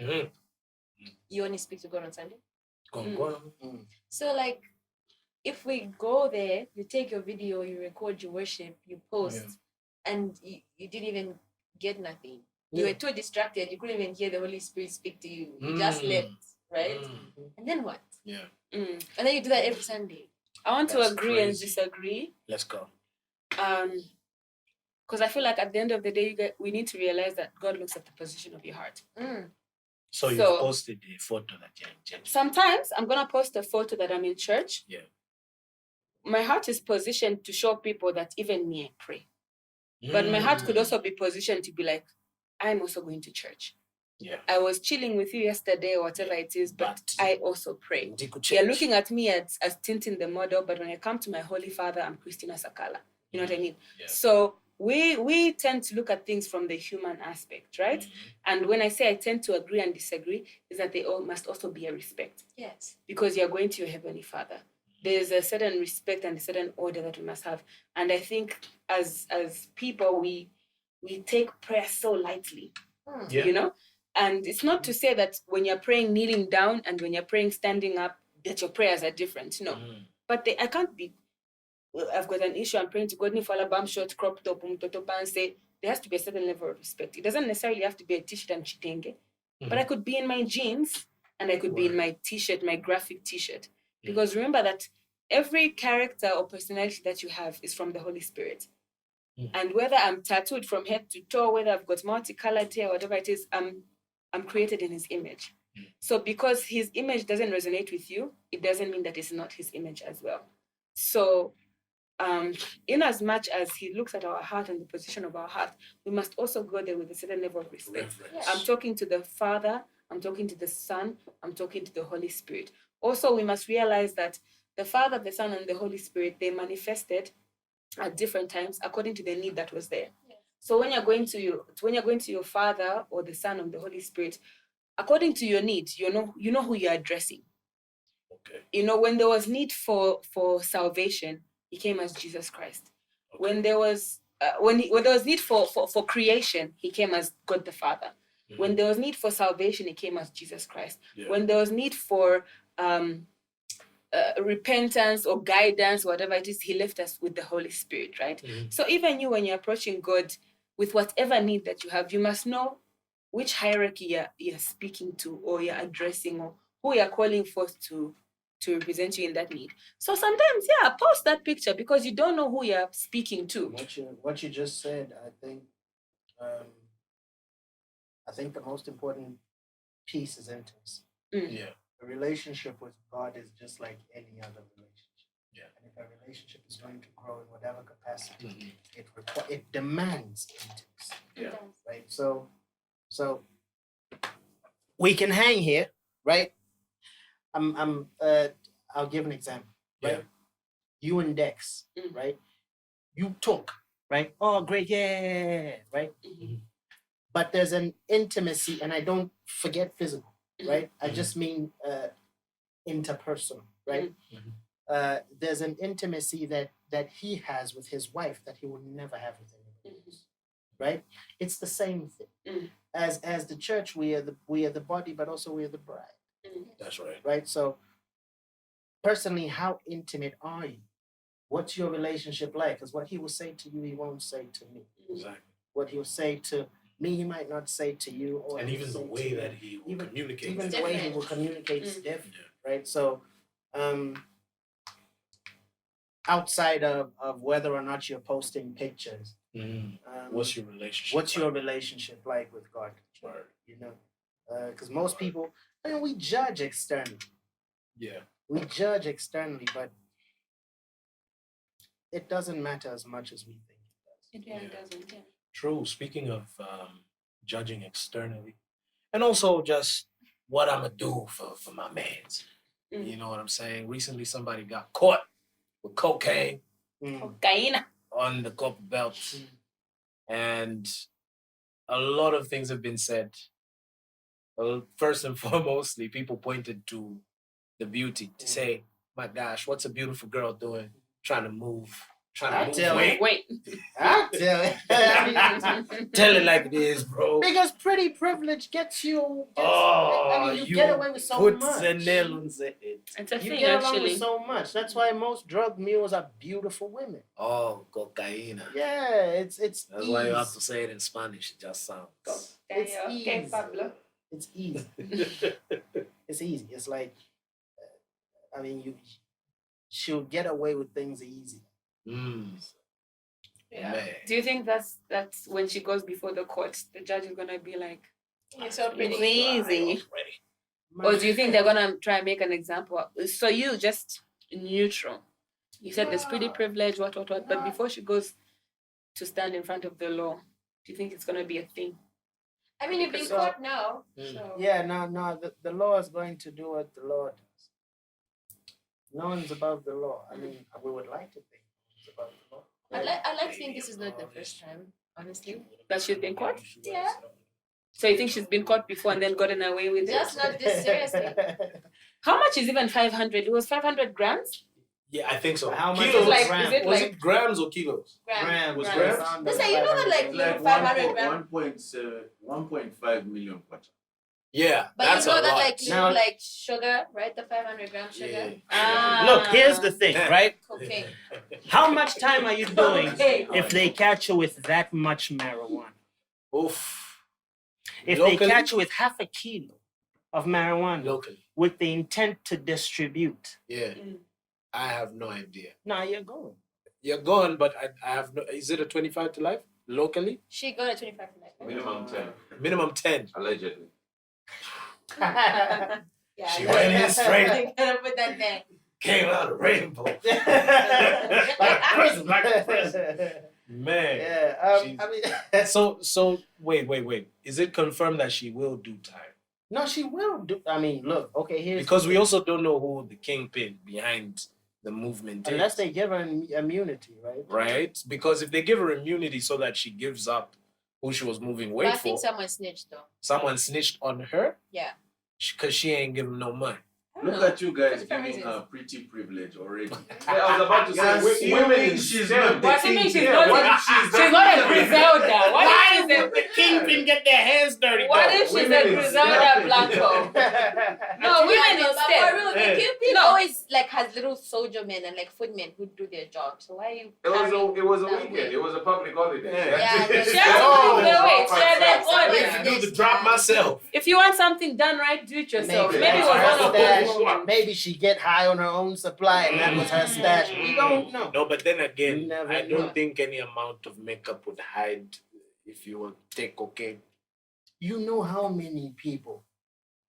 Mm-hmm. You only speak to God on Sunday. Go on. So like if we go there, you take your video, you record your worship, you post, and you didn't even get nothing. You were too distracted, you couldn't even hear the Holy Spirit speak to you. You just left, right? And then what? Yeah. And then you do that every Sunday. I want to That's agree and crazy. disagree. Let's go. Because I feel like at the end of the day, we need to realize that God looks at the position of your heart. So you So- posted a photo that you're in church. Sometimes I'm gonna post a photo that I'm in church. Yeah. My heart is positioned to show people that even me I pray. But my heart could also be positioned to be like, I'm also going to church. Yeah. I was chilling with you yesterday or whatever it is, but But- I also pray. Ndiku You're church. looking at me as Tinted the model, but when I come to my Holy Father, I'm Christina Sakala. You know what I mean? Yeah. So we tend to look at things from the human aspect, right? Mhm. And when I say I tend to agree and disagree, is that they all must also be a respect Yes. because you're going to your Heavenly Father. There's a certain respect and a certain order that we must have. And I think as people, we take prayer so lightly, Yeah. you know? And it's not to say that when you're praying kneeling down and when you're praying standing up, that your prayers are different. No. Mhm. But I can't be, I've got an issue, I'm praying to God, for a bum short, crop top, and say, there has to be a certain level of respect. It doesn't necessarily have to be a t-shirt and chitenge, but I could be in my jeans and I could be in my t-shirt, my graphic t-shirt. Because remember that every character or personality that you have is from the Holy Spirit. And whether I'm tattooed from head to toe, whether I've got multicolored hair, whatever it is, I'm created in his image. So because his image doesn't resonate with you, it doesn't mean that it's not his image as well. So in as much as he looks at our heart and the position of our heart, we must also go there with a certain level of respect. I'm talking to the Father, I'm talking to the Son, I'm talking to the Holy Spirit. Also, we must realize that the Father, the Son, and the Holy Spirit, they manifested at different times according to the need that was there. So when you're going to your Father or the Son or the Holy Spirit, according to your need, you know who you're addressing. Okay. When there was need for salvation, he came as Jesus Christ. Okay. When there was need for creation, he came as God the Father. Mm-hmm. When there was need for salvation, he came as Jesus Christ. Yeah. When there was need for repentance or guidance, whatever it is, he left us with the Holy Spirit, right? Mm-hmm. So even you, when you're approaching God with whatever need that you have, you must know which hierarchy you're speaking to, or you're addressing, or who you're calling forth to represent you in that need. So sometimes, post that picture because you don't know who you're speaking to. What you just said, I think the most important piece is intimacy. Yeah. A relationship with God is just like any other relationship. Yeah. And if a relationship is going to grow in whatever capacity, it demands intimacy. Yeah. Right. So we can hang here, right? I'll give an example, right? Yeah. You and Dex, right? You talk, right? Oh, great, yeah, right? Mm-hmm. But there's an intimacy, and I don't forget physical, right? I just mean interpersonal, right? Mm-hmm. There's an intimacy that he has with his wife that he will never have with anybody else, right? It's the same thing. As the church, we are the body, but also we are the bride. That's right. Right. So, personally, how intimate are you? What's your relationship like? Because what he will say to you, he won't say to me. Exactly. What he'll say to me, he might not say to you. Or and even the way that he will communicate. Even the way he will communicate is different, right? So, outside of whether or not you're posting pictures, what's your relationship? What's your relationship like with God? Right. Because most people, we judge externally. Yeah. We judge externally, but it doesn't matter as much as we think it does. It really doesn't, yeah. True. Speaking of judging externally, and also just what I'm going to do for my mans. You know what I'm saying? Recently, somebody got caught with cocaine. Cocaine. On the Copperbelt. And a lot of things have been said. First and foremostly, people pointed to the beauty to say, my gosh, what's a beautiful girl doing? Trying to move weight. I tell it. Tell it like it is, bro. Because pretty privilege gets you. You get away with so much. Puts a nail on the head. It's a you thing, get away actually. with so much. That's why most drug mules are beautiful women. Oh, cocaína. Yeah, it's That's easy. why you have to say it in Spanish. It just sounds. It's easy. Okay, Pablo. It's easy. It's easy. It's like, she'll get away with things easy. Yeah. Man. Do you think that's when she goes before the court, the judge is gonna be like, it's so pretty easy? Or do you think they're gonna try and make an example? So you just neutral. You said there's pretty privilege, what, but before she goes to stand in front of the law, do you think it's gonna be a thing? I mean, you've been caught now. So. Yeah, no. The law is going to do what the law does. No one's above the law. I mean, we would like to think it's above the law. I like to think this is not the first time, honestly. That she's been caught? Yeah. So you think she's been caught before and then gotten away with it? Just not this seriously. How much is even 500? It was 500 grams? Yeah, I think so. How much kilos? Was it grams or kilos? Grams. Was grams? Listen, you know that like 500 grams. 1.5 million kwacha. Yeah, but that's you know a that lot. now, like sugar, right? The 500 gram sugar. Yeah. Look, here's the thing, right? Cocaine. How much time are you doing if they catch you with that much marijuana? Oof. If Locally? they catch you with half a kilo of marijuana locally with the intent to distribute. Yeah. I have no idea. Now you're going. You're gone, but I have no. Is it a 25 to life locally? She got a 25 for life. Minimum 10, Minimum 10. allegedly. Yeah, She went in straight. Gotta put that there. Came out a rainbow. Like prison. Man. Yeah. She's- I mean, So wait. Is it confirmed that she will do time? no, she will do. I mean, look. Okay, here's Because we also don't know who the kingpin behind the movement unless is. they give her immunity, right? Right? Because if they give her immunity so that she gives up who she was moving But weight I think for, someone snitched though. someone snitched on her Yeah. because she ain't giving no money. I don't Look know. at you guys different giving reasons. her pretty privilege already. Yeah, I was about to Yes, say, women in she's STEM. not the What do you mean she's kingpin? not What a- if she's She's not a Griselda. What if she's a the kingpin get their hands dirty? What though? if she's Women a is Griselda nothing. Blanco? No, Yeah, women no, but instead. for real, the Yeah. Kingpin No. always like has little soldier men and like footmen who do their job. So why are you? It was a that weekend. way? It was a public holiday. Yeah. Yeah, She that's- has to Oh, prove their weight. oh, She had that oh, on. oh, I have to do the drop myself. If you want something done right, do it yourself. Maybe, Maybe it was that's one of her those stash. moments. Maybe she get high on her own supply, and that was her stash. We don't know. No, but then again, You never I know. don't think any amount of makeup would hide if you will take cocaine. You know how many people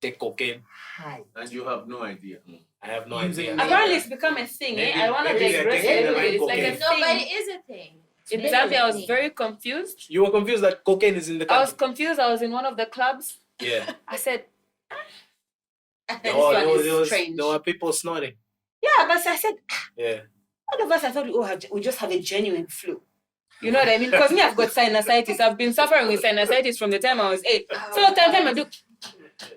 Take cocaine. hide. And you have no idea. I have no Using idea. the- Apparently, it's become a thing. Maybe- I want to maybe they're digress taking a the little bit. It's line like a cocaine. No, but thing. it is a thing. In Maybe Zambia, I was thing. very confused. You were confused that cocaine is in the I was country. confused. I was in one of the clubs. Yeah. I said, There one is was- strange. there were people snorting. yeah, but I said, Yeah. all of us, I thought, oh, we just have a genuine flu. You know what I mean? Because me, I've got sinusitis. I've been suffering with sinusitis from the time I was 8. So time I do,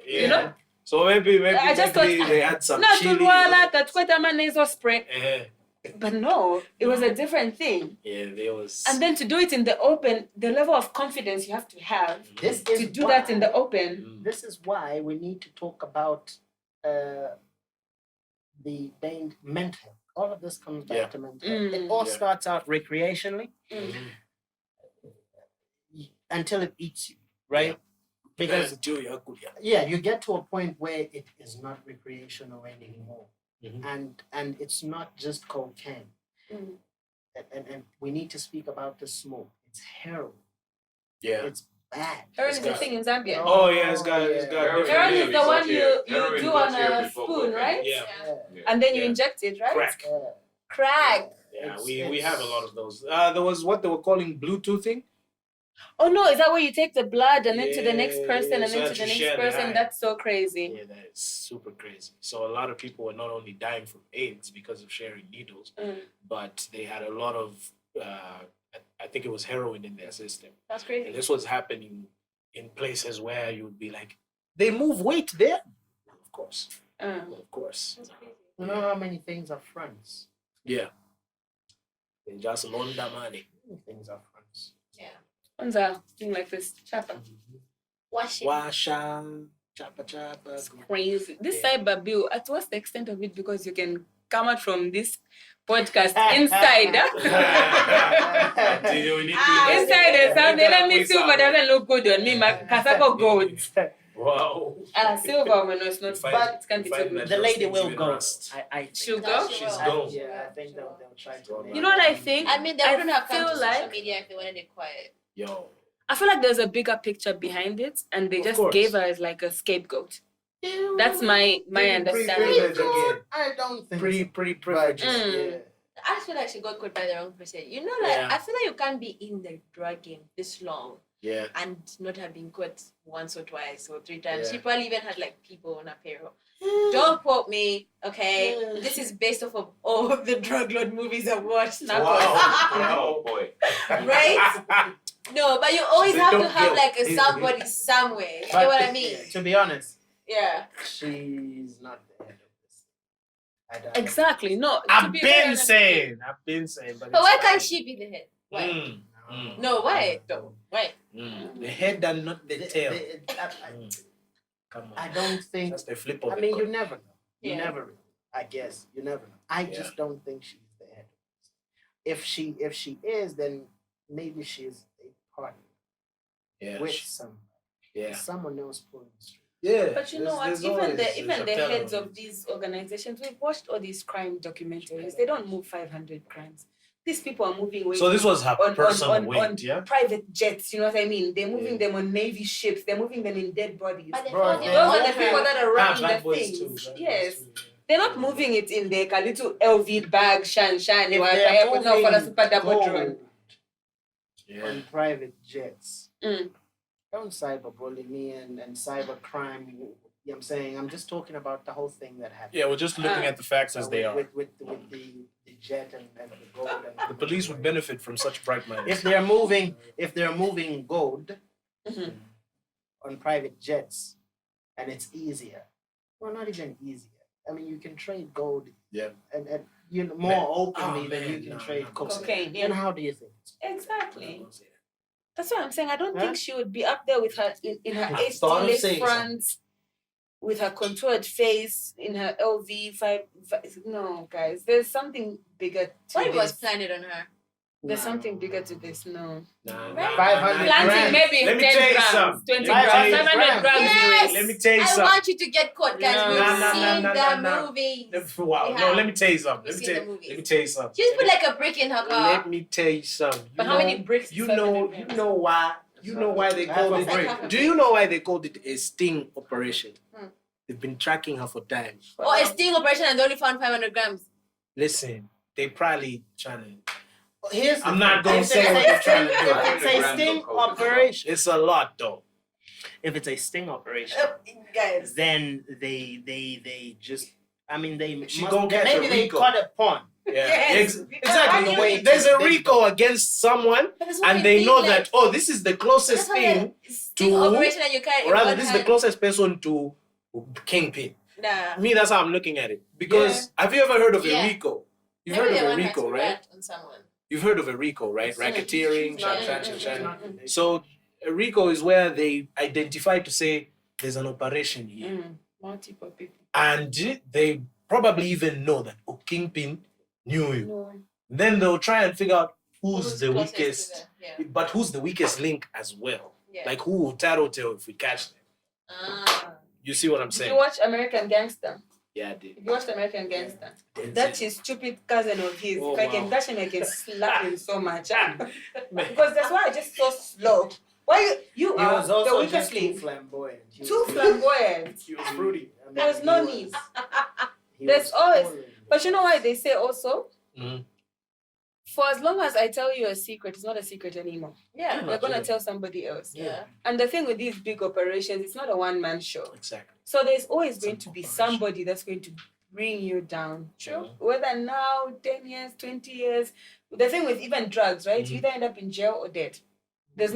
Yeah. you know? So maybe I just maybe thought, they had some no, chili. tulwala, tatkweta nasal spray. Eh, But no, it was a different thing. yeah, there was. And then to do it in the open, the level of confidence you have to have This to is do that in the open. Mm. This is why we need to talk about the mental health. All of this comes back Yeah. to mental health. It Mm. all Yeah. starts out recreationally Mhm. until it eats you, right? Because yeah, you get to a point where it is not recreational anymore, Mhm. and it's not just cocaine. Mm. And we need to speak about the smoke. It's heroin. Yeah. It's bad. Heroin It's is a got- thing in Zambia. Oh yeah, it's got Heroin Heroin is the got one here. you Heroin do got on here a before spoon, cocaine. right? Yeah. Yeah. And then you Yeah. inject it, right? Crack. Yeah. Crack. Yeah, It's- we have a it's- lot of those. There was what they were calling Bluetoothing. Oh no, is that where you take the blood and then to the next Yeah, person and so then that to the you share next the person? high. That's so crazy. Yeah, that is super crazy. So a lot of people were not only dying from AIDS because of sharing needles, Mm. but they had a lot of, I think it was heroin in their system. That's And crazy. this was happening in places where you would be like, they move weight there? Of course. Of course. That's crazy. You know how many things are fronts? Yeah. They just loan the money. Many things are fronts. Yeah. What's a thing like this? Chapa. Wash it. Washa, chapa chapa. It's crazy. This Yeah. cyber bill, at what's the extent of it? Because you can come out from this podcast inside. We need to- Inside the sound, let me see, but it doesn't look good on me. My Kasako gold. Wow. Silver, when it's not, Find- but it can be too find good. that The lady those will things go. will rust. I think. She'll No, go? she She's will. gone. Yeah, I think they'll try to. make You know what I it. think? I mean, they I wouldn't have come feel to social like- media if they wanted it quiet. Yo. I feel like there's a bigger picture behind it, and they Of just course. gave her as like a scapegoat. That's my understanding. Privilege again. I don't think. Privileges. Mm. Yeah. I feel like she got caught by the wrong person. You know, like Yeah. I feel like you can't be in the drug game this long Yeah. and not have been caught once or twice or 3 times. Yeah. She probably even had like people on her payroll. Don't quote me, okay? Yeah. This is based off of all of the drug lord movies I've watched. Now. Oh boy. Right? No, but you always They have to don't have guilt. like a somebody somewhere. You know what I mean? To be honest, Yeah. she's not the head of this. I don't- Exactly. No. to I've be very been honest- saying, but But it's why fine. can't she be the head? Why? Mm, mm, No, why though? Why? The head and not the tail. Come on. I don't think. That's the flip of I it. mean, you never know. You Yeah. never know. I guess you never know. I Yeah. just don't think she's the head of this. If she is, then maybe she's a partner Yeah. with someone. Yeah. Someone else pulling the string. Yeah. But you know what? There's Even always the a even the chapter heads on of it. these organizations, we've watched all these crime documentaries. They don't move 500 crimes. these people are moving away. So this was her personal on weight, yeah? private jets, you know what I mean? They're moving them on Navy ships. They're moving them in dead bodies. But they Bro, found those it Those on are the her. people that are running Bad the boys things. too, bad boys Yes. too, yeah. They're not moving it in like a little LV bag, shan. If they're moving gold on private jets, don't cyberbully me and cyber crime. You know what I'm saying? I'm just talking about the whole thing that happened. Yeah, we're just looking at the facts as they are. With the jet and the gold. And The police would benefit from such bright minds. if they're moving gold on private jets, and it's easier. Well, not even easier. I mean, you can trade gold. Yeah. And you know, more openly than you can trade cocaine. Then how do you think? Exactly. That's what I'm saying. I don't think she would be up there with her in her I thought of lace saying fronts, with her contoured face, in her LV five. No, guys, there's something bigger to What if it was this. planted on her? There's something bigger to this. No. Nah, 500 Planting grams. maybe Let me 10 tell you grams, something. 20 Let me tell grams, you 500 grams. Yes! Let me tell you I something. want you to get caught, guys. No. We've No, seen the no. movies. Wow, We no, have. let me tell you something. We've Let me seen tell the you, movies. let me tell you something. She just put like a brick in her car. Let me tell you something. But how many bricks? You is know 500 why? You know why they called Half a brick. it? Do you know why they called it a sting operation? Hmm. They've been tracking her for time. Or a sting operation and they only found 500 grams. Listen, they probably trying to. Here's I'm not gonna say what they're trying to do. If it's a sting operation, It's a lot though. if it's a sting operation, Guys. then they just. I mean, they She gonna catch maybe a they Rico. cut a pawn. Yeah, Yes. exactly. The way There's a they- Rico against someone, But that's what and we they need, know like, that this is the closest that's why thing, a sting to- operation and you carry or in rather, one this is the hand. closest person to kingpin. Nah. Me, that's how I'm looking at it. Because have you ever heard of Yeah. a Rico? You've Maybe heard they of a want her Rico, to right? rat on someone. You've heard of a Rico, right? Racketeering, not- shan. So a Rico is where they identify to say there's an operation here, Multiple people. and they probably even know that Kingpin knew you. No. Then they'll try and figure out who's the closest to weakest, the- but who's the weakest link as well. Yeah. Like who will tattletale if we catch them. Ah. You see what I'm Did saying? you watch American Gangster? Yeah, I did. If you watched American Gangster, Denzel. that is stupid cousin of his. Oh, If I can wow. touch him, I can slap him so much. Because that's why I just so slow. Why you He are was the also weakest just too link? flamboyant. He Too was- flamboyant. He was fruity. I mean, There's he no was- need. he There's was always- cool. But you know why they say also? Mhm. For as long as I tell you a secret, it's not a secret anymore. Yeah. You're gonna tell somebody else. Yeah. And the thing with these big operations, it's not a one-man show. Exactly. So there's always It's going an to be operation. somebody that's going to bring you down. True. Whether now, 10 years, 20 years. The thing with even drugs, right? Mhm. You either end up in jail or dead. There's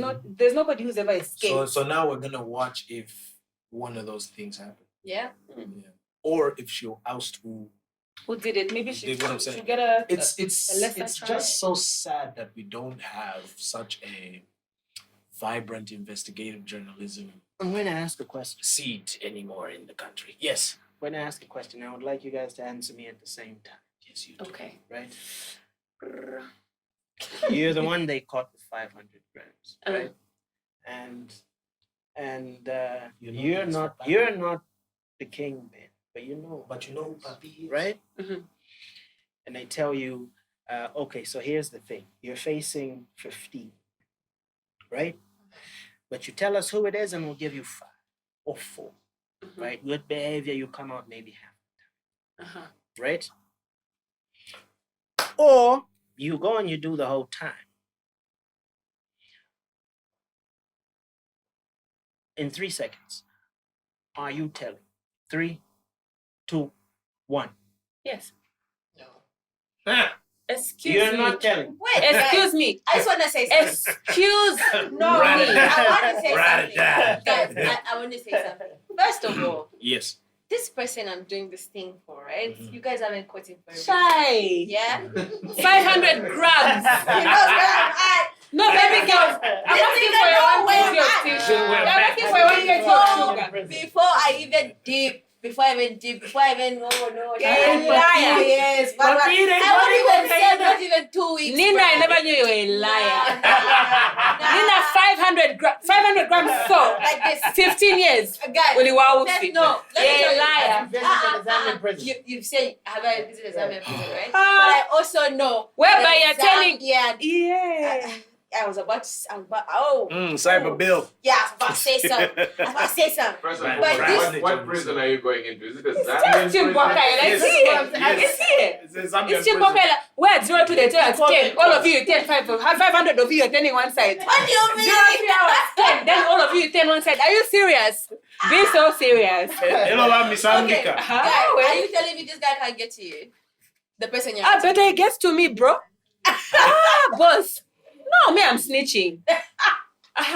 nobody who's ever escaped. So now we're gonna watch if one of those things happen. Yeah. Or if she'll oust Who did it? Maybe she Dig what I'm saying? should get a it's a lesser it's try. just so sad that we don't have such a vibrant investigative journalism I'm going to ask a question. seat anymore in the country. Yes. When I ask a question, I would like you guys to answer me at the same time, Yes, you do. Okay. right? You're the one they caught with 500 grams, right? And you're not the kingpin, but you know, But you know who Papi is? right? Mhm. And they tell you, okay, so here's the thing: you're facing 15, right? But you tell us who it is, and we'll give you 5 or 4, Mhm. right? Good behavior, you come out maybe half, Uh-huh. right? Or you go and you do the whole time. In 3 seconds, are you telling? 3, 2, 1. Yes. No. Ah, Excuse You're me. not telling. Wait, Excuse me. I just want to say something. Excuse no Rat me. it I want to say Rat it down. something. Guys, I want to say something. First of all, Yes. this person I'm doing this thing for, right? Mhm. You guys haven't caught him for a reason. Shy. Yeah? 500 grams. He knows where I'm at. No, baby girl. I'm This asking nigga for know your where 1 kg of I'm at. tissue. We're I'm back. asking for your 1 kg of sugar. Before I even dip before I even no. Yeah, liar. Yes. But I won't even say not even 2 weeks. Nina, bro. I never knew you were a liar. Nah. Nina, 500 grams so Like this. 15 years. Guys, Only wow. no. Let me tell you. liar. Visited the Zambian prison. You say have I visited Zambian prison, right? Ah. But I also know Whereby that you're telling. Zambian. Yeah. I was about to. Cyber Bill. Yeah, I was about to say something. First of Right. all, But what prison are you going into? Is it a It's Zambian still prison? Chimboka. I see it. I Yes. see it. It's a Zambian It's Chimboka. prison. Where 0 to the 10. All of you 10, 500 of you are turning one side. what do you mean? 0 3 hours 10. Then all of you 10 one side. Are you serious? Be so serious. Hello, I'm Miss Okay, America. guy, are you telling me this guy can't get to you? The person you're. Ah, better it gets to me, bro. Boss. No, me, I'm snitching. I'm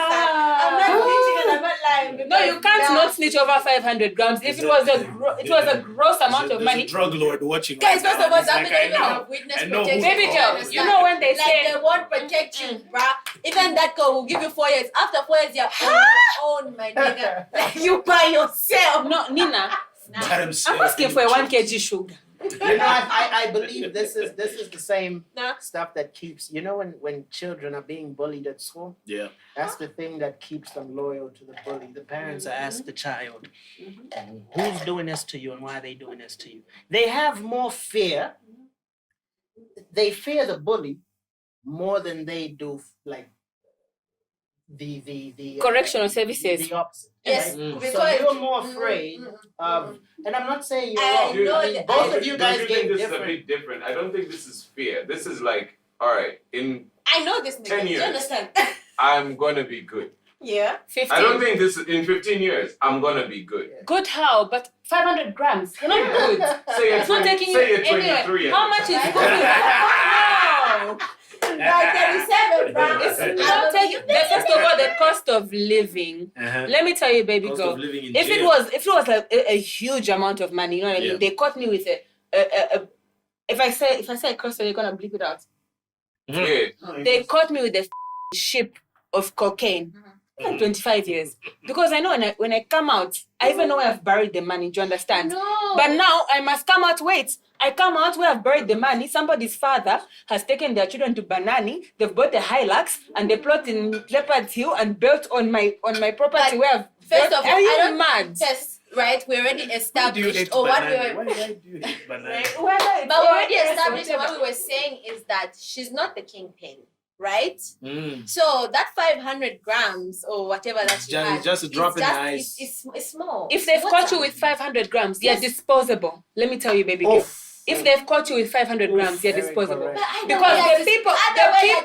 not snitching and I'm not lying. No, you can't not snitch over 500 grams. If it was a gross amount of There's money. a drug lord watching. Guys, right first now. of all, He's like, Zambian, you I know. have witness I know who- protection. Baby girl, you know when they like say. they won't protect you, bruh. Even that girl will give you 4 years. After 4 years, you're on your own, my nigga. Like you by yourself. No, Nina, By himself. I'm asking for a 1 kg sugar. I believe this is the same Nah. stuff that keeps when children are being bullied at school. Yeah. That's the thing that keeps them loyal to the bully. The parents are asked the child, who's doing this to you and why are they doing this to you? They have more fear. They fear the bully more than they do like the Correctional services. The opposite. Yes, right? because So you're more afraid of, and I'm not saying you're I wrong. know I mean, that- both I- of you Don't guys you gave think this is a different. bit different? I don't think this is fear. This is like, all right, I know this nigga. 10 Do you years. understand? I'm gonna be good. Yeah. 15. I don't think this in 15 years I'm gonna be good. Good how? But 500 grams. You're not good. Say you're It's not 20, taking you say you're anywhere. 23. How much is school fees? No. Like 37, bro. It's not taking. First of all, the cost of living. Uh-huh. Let me tell you, baby Cost girl. of living in If it jail. was a huge amount of money, you know what I mean? Yeah. They caught me with a if I say a curse, you're gonna bleep it out. Yeah. They caught me with a ship of cocaine. Like 25 years. Because I know when I come out, I even know where I've buried the money. Do you understand? No. But now I must come out. Wait, I come out where I've buried the money. Somebody's father has taken their children to Banani. They've bought a Hilux and they plot in Leopard's Hill and built on my property But where I've First built. of all, Are you I don't mad? test, right? We already Why do you established, hate or what we banana? were. Why do you hate banana? But we already established, and what we were saying is that she's not the kingpin, right? Mm. So that 500 grams or whatever that she Just- has, just a drop it's in the just- ice. It's small. If they've It's caught you water. with 500 grams, they're Yes. disposable. Let me tell you, baby girl. If they've caught you with 500 grams, they're very disposable. correct. But either Because way, the people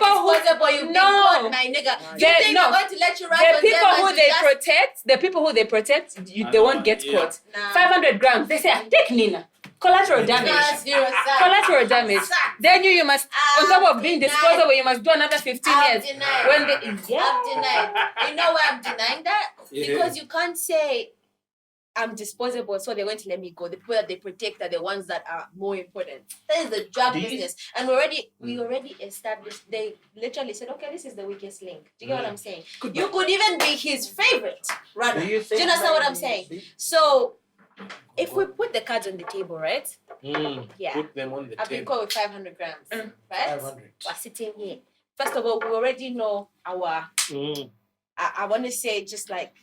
who disposable, you No. caught, my nigga. You They- think no. I'm going to let you run The on people them who and they you just- protect, they I they know, won't get yeah. caught. Nah. 500 grams, they say, take Nina. Collateral damage. Nah, serious, sir. Collateral damage. Then you must, on top of being Denied. disposable, you must do another 15 I'm years. denied. When they, I'm denied. You know why I'm denying that? Yeah. Because you can't say I'm disposable, so they're going to let me go. The people that they protect are the ones that are more important. That is the drug Do you- business. And we already established, they literally said, okay, this is the weakest link. Do you get what I'm saying? You could even be his favorite, rather. Do you Do you understand what I'm maybe- saying? So if we put the cards on the table, right? Mm. Yeah. Put them on the I've been table. caught with 500 grams, right? 500. We're sitting here. First of all, we already know our Mm. I want to say just like,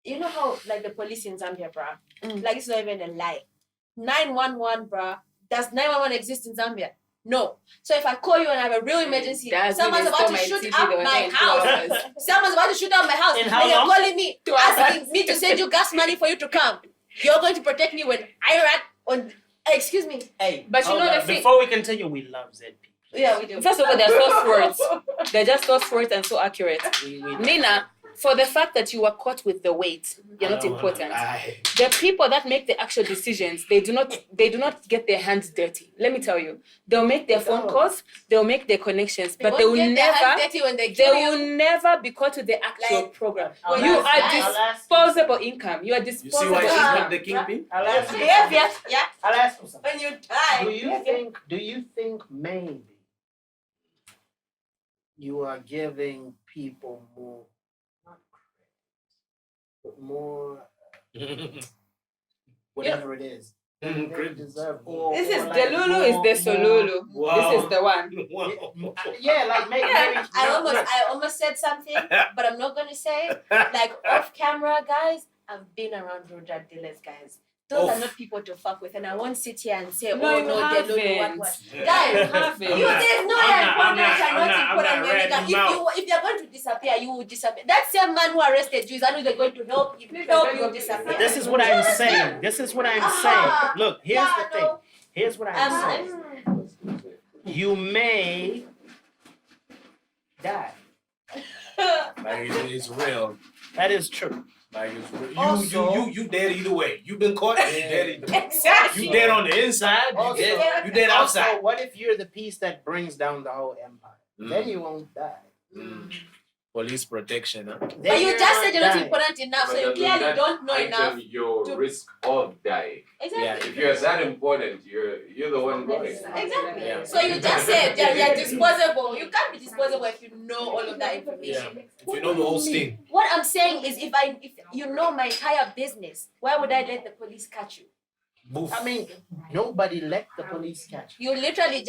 you know how like the police in Zambia, bruh, Mm. like it's not even a lie. 911, bruh, does 911 exist in Zambia? No. So if I call you and I have a real emergency, That's someone's when they about stole to my shoot TV, up they were my there in 2 house. hours. Someone's about to shoot up my house. In how and you're long? calling me, 2 hours. asking me to send you gas money for you to come. You're going to protect me when I ran on. Excuse me. Hey, But you hold know on. the thing- Before we continue, we love ZP. Yeah, we do. First of all, they're so words. They're just so words and so accurate. We Nina, for the fact that you were caught with the weight, you're not important. Aye. The people that make the actual decisions, they do not get their hands dirty. Let me tell you. They'll make their phone calls, they'll make their connections, but they won't will get their hands never dirty when they they kill will you. never be caught with the actual Like, program. I'll You ask- are I'll ask- disposable income. You are You see disposable why she's income. not the kingpin? I'll ask you. Behavior, yeah. I'll ask you something. When you die. Do you think maybe you are giving people more, not credit, but more whatever it is. They deserve more. This is more, Delulu, is the Solulu. Wow. This is the one. Yeah, like maybe. I almost said something, but I'm not gonna say it. Like off camera, guys, I've been around road drug dealers, guys. Those are not people to fuck with, and I won't sit here and say, No, you haven't. what. Yeah. Guys, You haven't. there's no important and not important. If you're going to disappear, you will disappear. That same man who arrested you is they're going to help you disappear. This is what I'm saying. Look, here's the thing. Here's what I'm saying. You may die. Like it's real. That is true. Like it's real. Also- You dead either way. You been caught. You dead either way. Exactly. You dead on the inside. Also- You dead outside. Also, what if you're the piece that brings down the whole empire? Then you won't die. Police protection. Huh? But you just said you're not important enough, so you But clearly that don't know enough. heighten your to- risk of dying. Exactly. If you're that important, you're the one going. Exactly. Yeah. So you just said you're disposable. You can't be disposable if you know all of that information. If you know the whole sting. What I'm saying is, if you know my entire business, why would I let the police catch you? Boof. I mean, nobody let the police catch you. She literally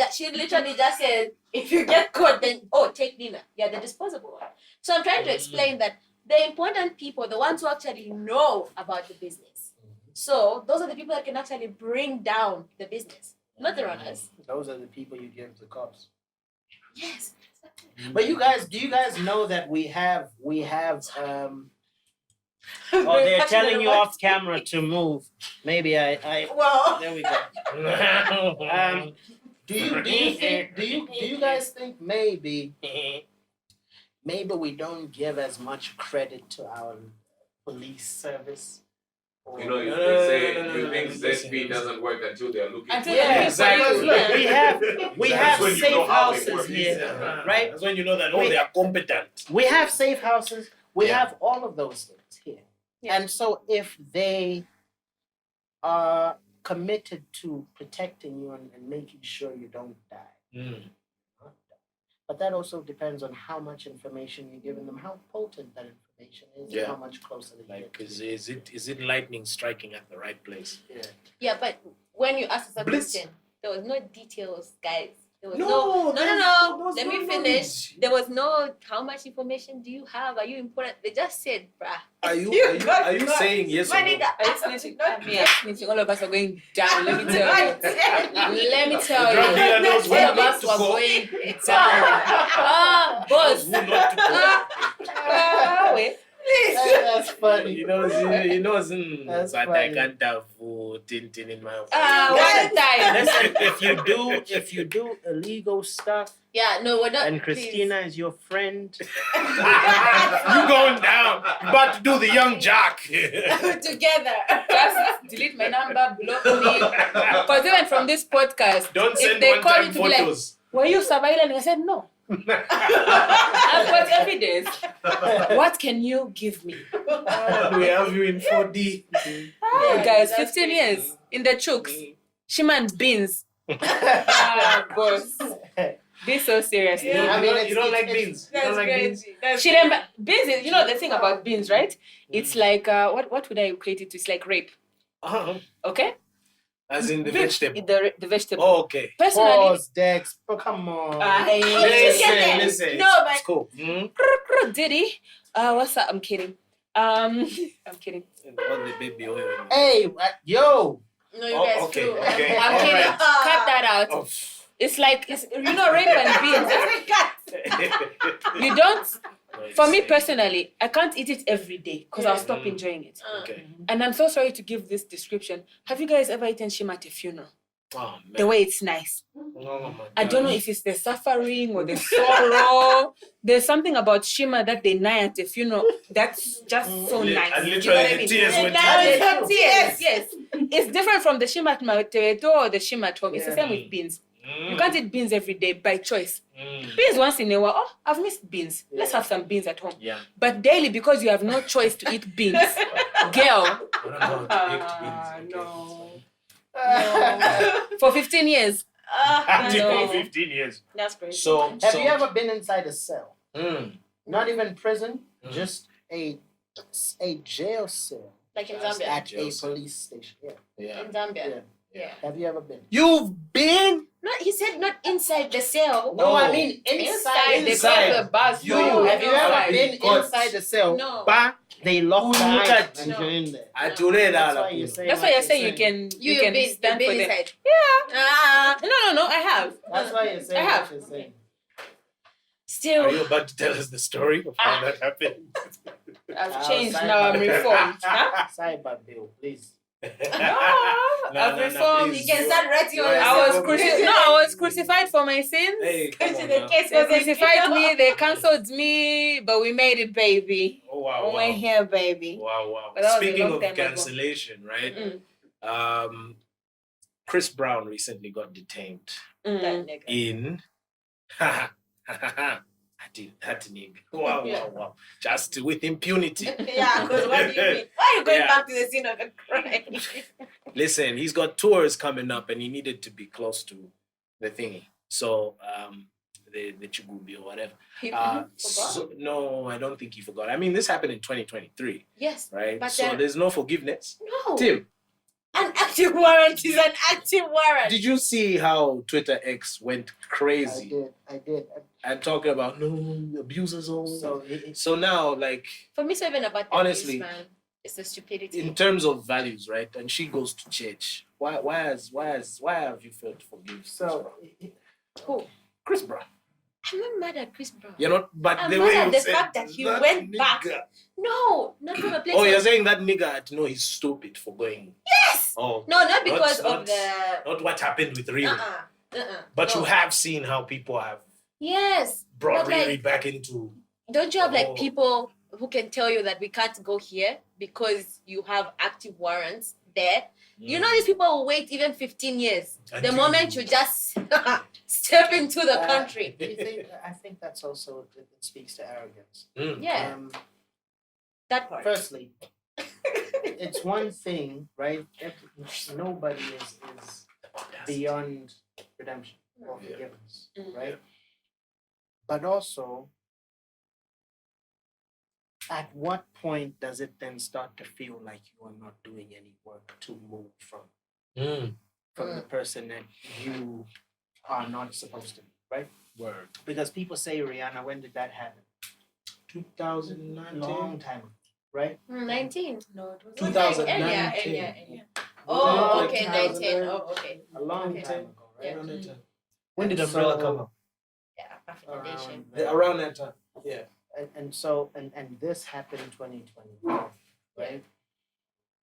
just said, if you get caught, then take Nina. You're the disposable one. So I'm trying to explain that the important people, the ones who actually know about the business. So those are the people that can actually bring down the business, not the runners. Those are the people you give to cops. Yes. But do you guys know that we have oh, they're telling you off camera to move. Maybe I Well, there we go. Do you guys think maybe we don't give as much credit to our police service? Or- You know, you No, say no, you no, think no, ZP doesn't work until they're looking. Until for they're you. looking Exactly. for you. Look, we That's have when you safe know how they houses work. here, right? That's when you know that We- they are competent. We have safe houses. We Yeah. have all of those things here. Yeah. And so if they are committed to protecting you and making sure you don't die, but that also depends on how much information you're giving them, how potent that information is, Yeah. and how much closer they Like, get. is it lightning striking at the right place? Yeah. yeah, but when you asked us a Blitz. question, there was no details, guys. There was No, no. Let me finish. There was no how much information do you have? Are you important? They just said, bruh. Are you got are you God. saying yes or My no? nigga. Are you snitching? Me, I'm snitching. All of us are going down. Let me tell you. Let me tell The drug dealer you. knows All when of not us to were go. going down. Boss. Who not to go. Wait. That's funny. You know, That's but I funny. can't have Tintin in my One time. Listen, if you do illegal stuff Yeah, no, we're not. and Christina is your friend, You going down. You about to do the young jock. please. Together. Just delete my number, block me. Because even from this podcast, Don't if send they one call time you to be like, photos. were you surveilling? I said, no. I've got evidence. What can you give me? We have you in 4D. Yeah, Guys, that's 15 crazy. years in the chooks. Shiman beans. Boss. Be so seriously. Yeah. I mean, you don't like beans. You don't like beans. Beans is, you know the thing about beans, right? It's like, what would I equate it to? It's like rape. Uh-huh. Okay? As in the vegetable. The vegetable. Oh, okay. Personally, Pause, Dex. Oh, come on. Listen. No, but It's cool. Mm-hmm. Diddy. What's up? I'm kidding. I'm kidding. On the baby oil. Hey, yo. no, you guys Okay, too. okay. I'm All kidding. right. Cut that out. Oh. It's like, rape and beans. You don't, for me personally, I can't eat it every day because I'll stop enjoying it. Okay. And I'm so sorry to give this description. Have you guys ever eaten shima at a funeral? Oh, man. The way it's nice. Oh, my I don't know if it's the suffering or the sorrow. There's something about shima that they nigh at a funeral that's just so nice. And You know literally what I the mean? tears went And the tears, yes. It's different from the shima at Mateto or the shima at home. It's the same with beans. You can't eat beans every day by choice. Beans once in a while. Oh, I've missed beans. Let's have some beans at home. Yeah. But daily, because you have no choice to eat beans, girl. What about baked beans? No. For 15 years. Until No. 15 years. That's crazy. So, Have you ever been inside a cell? Mm. Not even prison, Mm. just a jail cell. Like in That's Zambia. At a Joseph. police station. Yeah. Yeah. In Zambia. Yeah. Yeah. Have you ever been? You've been? No, he said not inside the cell. No, Oh. I mean Inside, they Inside. close the bars You- for you. Have you ever Outside. been God. inside the cell? No. But they lock the Who eyes that? and No. you're in there. I told her That's that. why you say. That's why what you're you're saying you can You've stand been for them. inside. Yeah. Ah. No, I have. That's why you're saying I have. what you're saying. Still. Are you about to tell us the story of how that happened? I've changed Outside now. I'm my- reformed. Huh? Cyber bill, please. I've reformed. please, You can start writing on I was yourself. I was crucified for my sins. Hey, come To on the now. case They was a crucified video. me. They cancelled me, but we made it, baby. Oh, wow, We're wow. here, baby. Wow. But that was a Speaking long of time ago. cancellation, right? Mm. Chris Brown recently got detained Mm. That nigga. in that nigga. Wow. Just with impunity. Yeah, because what do you mean? Why are you going Yeah. back to the scene of a crime? Listen, he's got tours coming up and he needed to be close to the thingy. So the Chigubi or whatever. He Uh, forgot? so, no, I don't think he forgot. I mean, this happened in 2023, Yes. right? But So there- there's no forgiveness. No. Tim, An active warrant is an active warrant. did you see how Twitter X went crazy I did. and talking about no abusers all? So So now, like, For me, it's not even about the Honestly, abuse, man. It's the stupidity. in terms of values, right? And she goes to church. Why have you felt forgive? so Who? Chris Brown. I'm not mad at Chris Brown. You're not, but I'm the mad way at you the said fact that he that went back. nigga. No, not from a place Oh, of... you're saying that nigga? No, he's stupid for going. Yes! Oh, No, not because Not- of the... not what happened with Riri. But no. you have seen how people have Yes. brought But, like, Riri back into. Don't you have Oh. like people who can tell you that we can't go here because you have active warrants there? You know these people will wait even 15 years. The Until moment you just step into the country. I think that's also it speaks to arrogance. Mm. Yeah, that part. Firstly, it's one thing, right? Nobody is beyond redemption or Yeah. forgiveness, Mm. right? But also, at what point does it then start to feel like you are not doing any work to move from the person that you are not supposed to be, right? Word. Because people say, Rihanna, when did that happen? 2019. Long time ago, right? 19. No, it was 2019. earlier. Oh, Like okay, 2009. 19. Oh, okay. A long Okay. time ago, right? Yeah. Around that time. When did And Umbrella so- come out? Yeah, African Nation. Around that time. Yeah. And so this happened in 2020, right?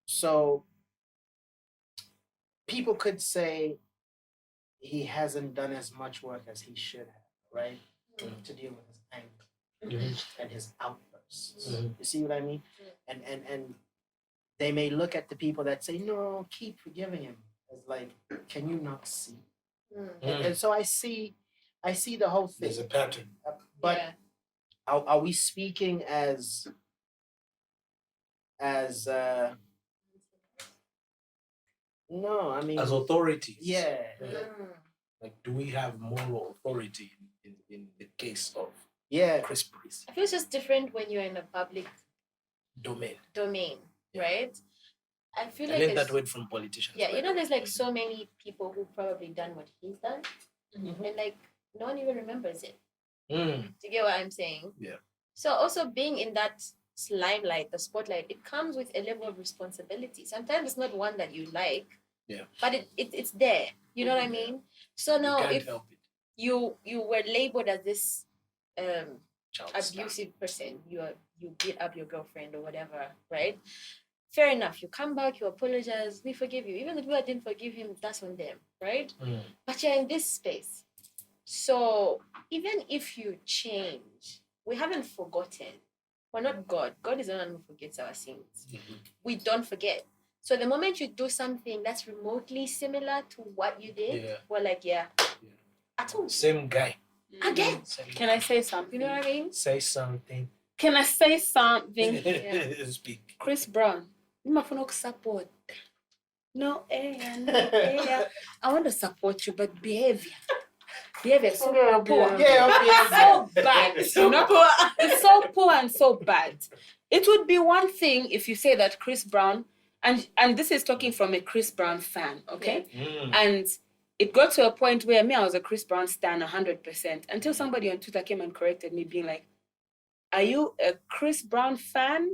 So people could say he hasn't done as much work as he should have, right? To deal with his anger and his outbursts. Mhm. You see what I mean? And they may look at the people that say, no, keep forgiving him. As like, can you not see? And so I see the whole thing. There's a pattern. But Yeah. are we speaking as no, I mean As authorities. yeah. Like, do we have moral authority in the case of Yeah. Chris Breeze I feel it's just different when you're in a public domain? domain, right? I feel I like learned that it's- word from politicians. yeah, by you the know, way. there's like so many people who've probably done what he's done, and like no one even remembers it. Mm. Do you get what I'm saying? Yeah. So also being in that limelight, the spotlight, it comes with a level of responsibility. Sometimes it's not one that you like. Yeah. But it's there. You know what I Yeah. mean? So You now can't if help it. you were labeled as this Child star. abusive person, you beat up your girlfriend or whatever, right? Fair enough. You come back, you apologize, we forgive you. Even the people that didn't forgive him, that's on them, right? Mm. But you're in this space. So even if you change, we haven't forgotten. We're not God. God is the one who forgets our sins. We don't forget. So the moment you do something that's remotely similar to what you did, Yeah. we're like, yeah. I told you. Same guy. Again. Same Can I say something? You know what I mean? Say something. Can I say something? Speak. Chris Brown, nimafuna support. No, I want to support you, but behavior. behavior is so poor. Yeah, So bad. It's so poor and so bad. It would be one thing if you say that Chris Brown, and this is talking from a Chris Brown fan, okay? And it got to a point where I was a Chris Brown stan 100% until somebody on Twitter came and corrected me, being like, are you a Chris Brown fan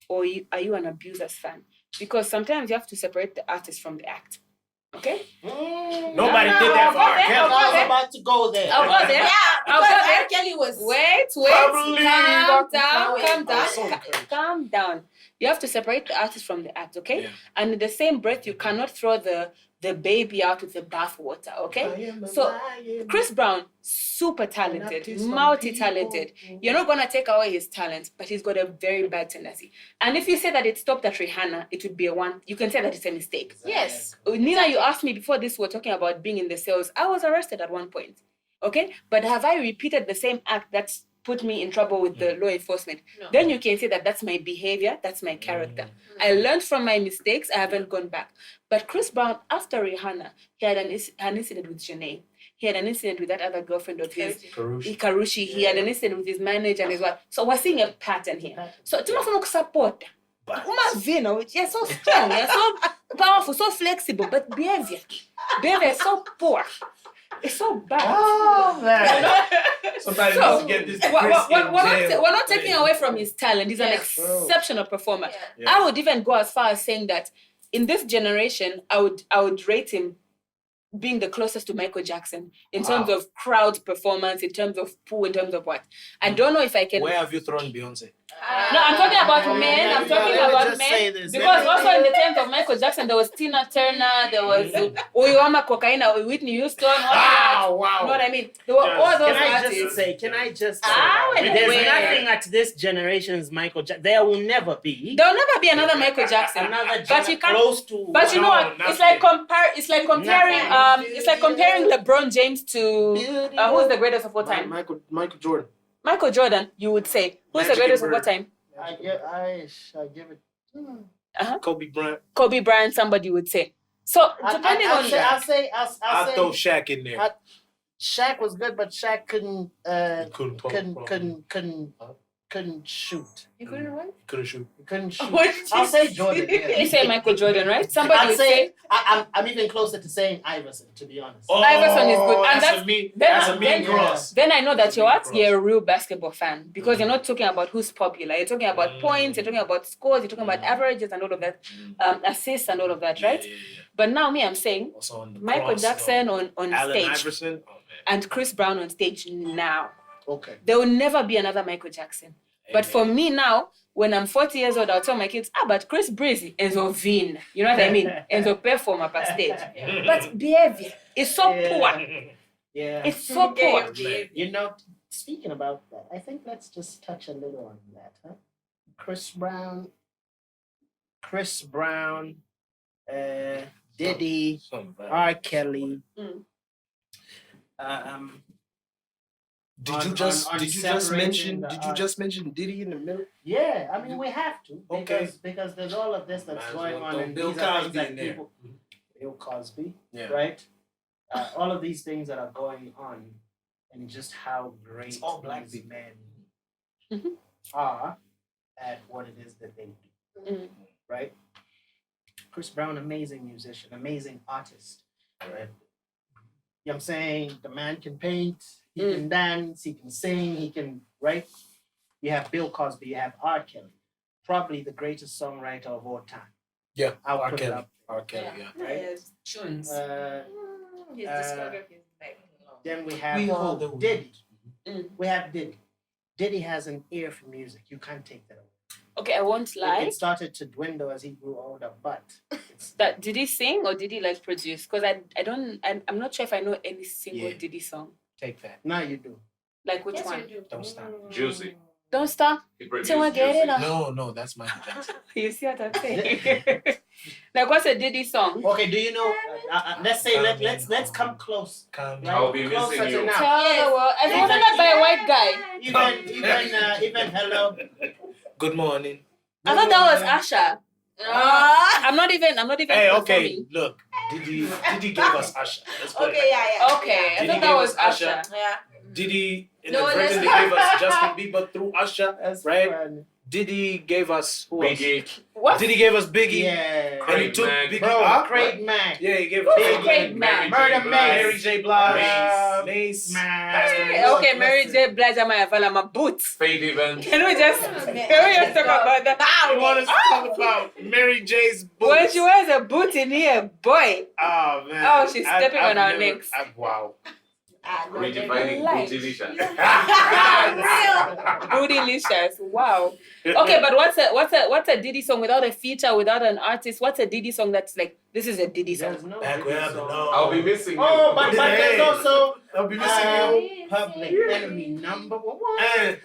or are you an Abusers fan? Because sometimes you have to separate the artist from the act. Okay? Nobody did that for R. Kelly. I was about to go there. I'll go there. I'll go there. Kelly was. Calm down. You have to separate the artist from the act, okay? Yeah. And in the same breath, you cannot throw the baby out with the bathwater, okay? So Chris Brown, super talented, multi-talented. You're not gonna take away his talent, but he's got a very bad tendency. And if you say that it stopped at Rihanna, it would be a one. You can say that it's a mistake. Yes. Nina, you asked me before this, we're talking about being in the cells. I was arrested at one point, okay? But have I repeated the same act that's put me in trouble with the law enforcement? No. Then you can say that that's my behavior, that's my character. I learned from my mistakes, I haven't gone back. But Chris Brown, after Rihanna, he had an incident with Janae. He had an incident with that other girlfriend of his, Karushi. He had an incident with his manager and his wife. So we're seeing a pattern here. So tunafuna support. You're so strong, you're so powerful, so flexible, but behavior is so poor. It's so bad. Oh, man. Somebody needs to get this we're not taking away from his talent. He's an exceptional performer. Yeah. I would even go as far as saying that in this generation, I would rate him being the closest to Michael Jackson in terms of crowd performance, in terms of pool, in terms of what. I don't know if I can. Where have you thrown Beyonce? No, I'm talking about men. I'm talking about men. Because also in the times of Michael Jackson, there was Tina Turner, there was Oyuama Cocaina, Whitney Houston. Wow. You know what I mean? There were all those artists. Can I just say, there's nothing at this generation's Michael Jackson. There will never be. There'll never be another Michael Jackson. But you can't, close to. But you know what? It's like comparing LeBron James to who's the greatest of all time? Michael Jordan. Michael Jordan, you would say. Who's the greatest of all time? I give it. Kobe Bryant. Kobe Bryant, somebody would say. So depending on I'll say throw Shaq in there. Shaq was good, but Shaq couldn't shoot. You couldn't what? Couldn't shoot. He couldn't shoot. What? I'll say Jordan. You say Michael Jordan, right? Somebody would say. I'm even closer to saying Iverson, to be honest. Oh, Iverson is good, and that's a mean cross. Then I know that you're a real basketball fan because you're not talking about who's popular. You're talking about points. You're talking about scores. You're talking about averages and all of that, assists and all of that, right? Yeah. But now me, I'm saying Michael Jackson on Allen stage Iverson. and Chris Brown on stage now. Okay. There will never be another Michael Jackson. But for me now, when I'm 40 years old, I'll tell my kids, but Chris Breezy, Enzo Vin. You know what I mean? Enzo performer per stage. But behavior is so poor. Yeah. It's so poor. You know, speaking about that, I think let's just touch a little on that, huh? Chris Brown, Diddy, R. Kelly. Did you just mention Diddy in the middle? Yeah, I mean we have to Okay. because there's all of this that's going on, and Bill these are things Cosby that in there. people, Bill Cosby, Yeah. right? All of these things that are going on, and just how great It's all black these people. men are at what it is that they do, right? Chris Brown, amazing musician, amazing artist, right? You know what I'm saying? The man can paint, he can dance, he can sing, he can, right? You have Bill Cosby, you have R. Kelly, probably the greatest songwriter of all time. Yeah, I'll R. put it Kelly. up. R. Kelly, yeah. Right? Tunes. His discography is like. Then we have Diddy. We have Diddy. Diddy has an ear for music. You can't take that away. Okay, I won't lie. It started to dwindle as he grew older, but That did he sing or did he like produce? Because I'm not sure if I know any single Diddy song. Take that. now you do. Like which Yes, one? you do. Don't stop. Juicy. Don't stop He produced till I get Juicy. it up. No, that's Michael Jackson. You see what I'm saying? Like what's a Diddy song? Okay, do you know? Let's say let's come close. Come Right? I'll be Closer missing to you. now. Tell the world. And it wasn't that by a white guy. Even hello. Good morning. I thought that was Asha. I'm not even. Hey, okay, performing. look. Diddy gave us Usher. Let's put it Okay, yeah. Okay, I Diddy thought that gave was us Usher. Usher. Yeah. Diddy No, inadvertently let's- gave us Justin Bieber through Usher, That's right? funny. Diddy gave us who else? Biggie, What? Diddy gave us Biggie, Yeah. and he Craig took Mack. Biggie Bro, up. Craig Mack. Yeah, he gave us Who's Biggie. Craig Mack? Murder Mary Mace. J. Blige, Mace. Mace, Man. Pastor Hey, Mace. okay, Mary listen. J. Blige, I'm my boots. Faith Evans. Can we just talk about that? You want us to talk about Mary J's boots? When she wears a boot in here, boy. Oh man! Oh, she's stepping on our necks. Wow! Redefining Light. Bootylicious. Bootylicious. Wow. Okay, but what's a Diddy song without a feature, without an artist? What's a Diddy song that's like, this is a Diddy song? There's no Back where I Diddy song. belong. I'll be missing you. Oh, but Hey. there's also I'll be missing you. Public Enemy number one. Hey.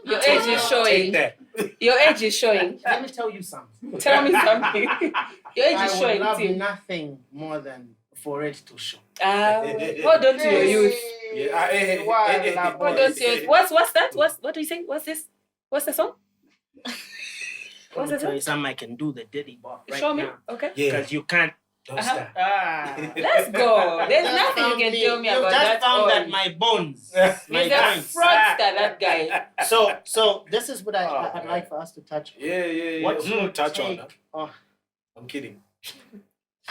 Your age is Take showing. that. Your age is showing. Let me tell you something. Tell me something. Your age I is would showing love too. nothing more than for it to show. Hold on to your youth. Yeah, hey, Hold on to your youth. What's that? What do you say? What's this? What's the song? Let What's me the tell song? you something. I can do the Diddy bop right Show me. now. Okay. Yeah, Because you can't. don't stop. Let's go. There's Just nothing you found can me- tell me you about just that. found all. that my bones. my He's a joints. fraudster, that guy. So this is what I'd man. like for us to touch on. Yeah. What's your touch on take that? on- I'm kidding.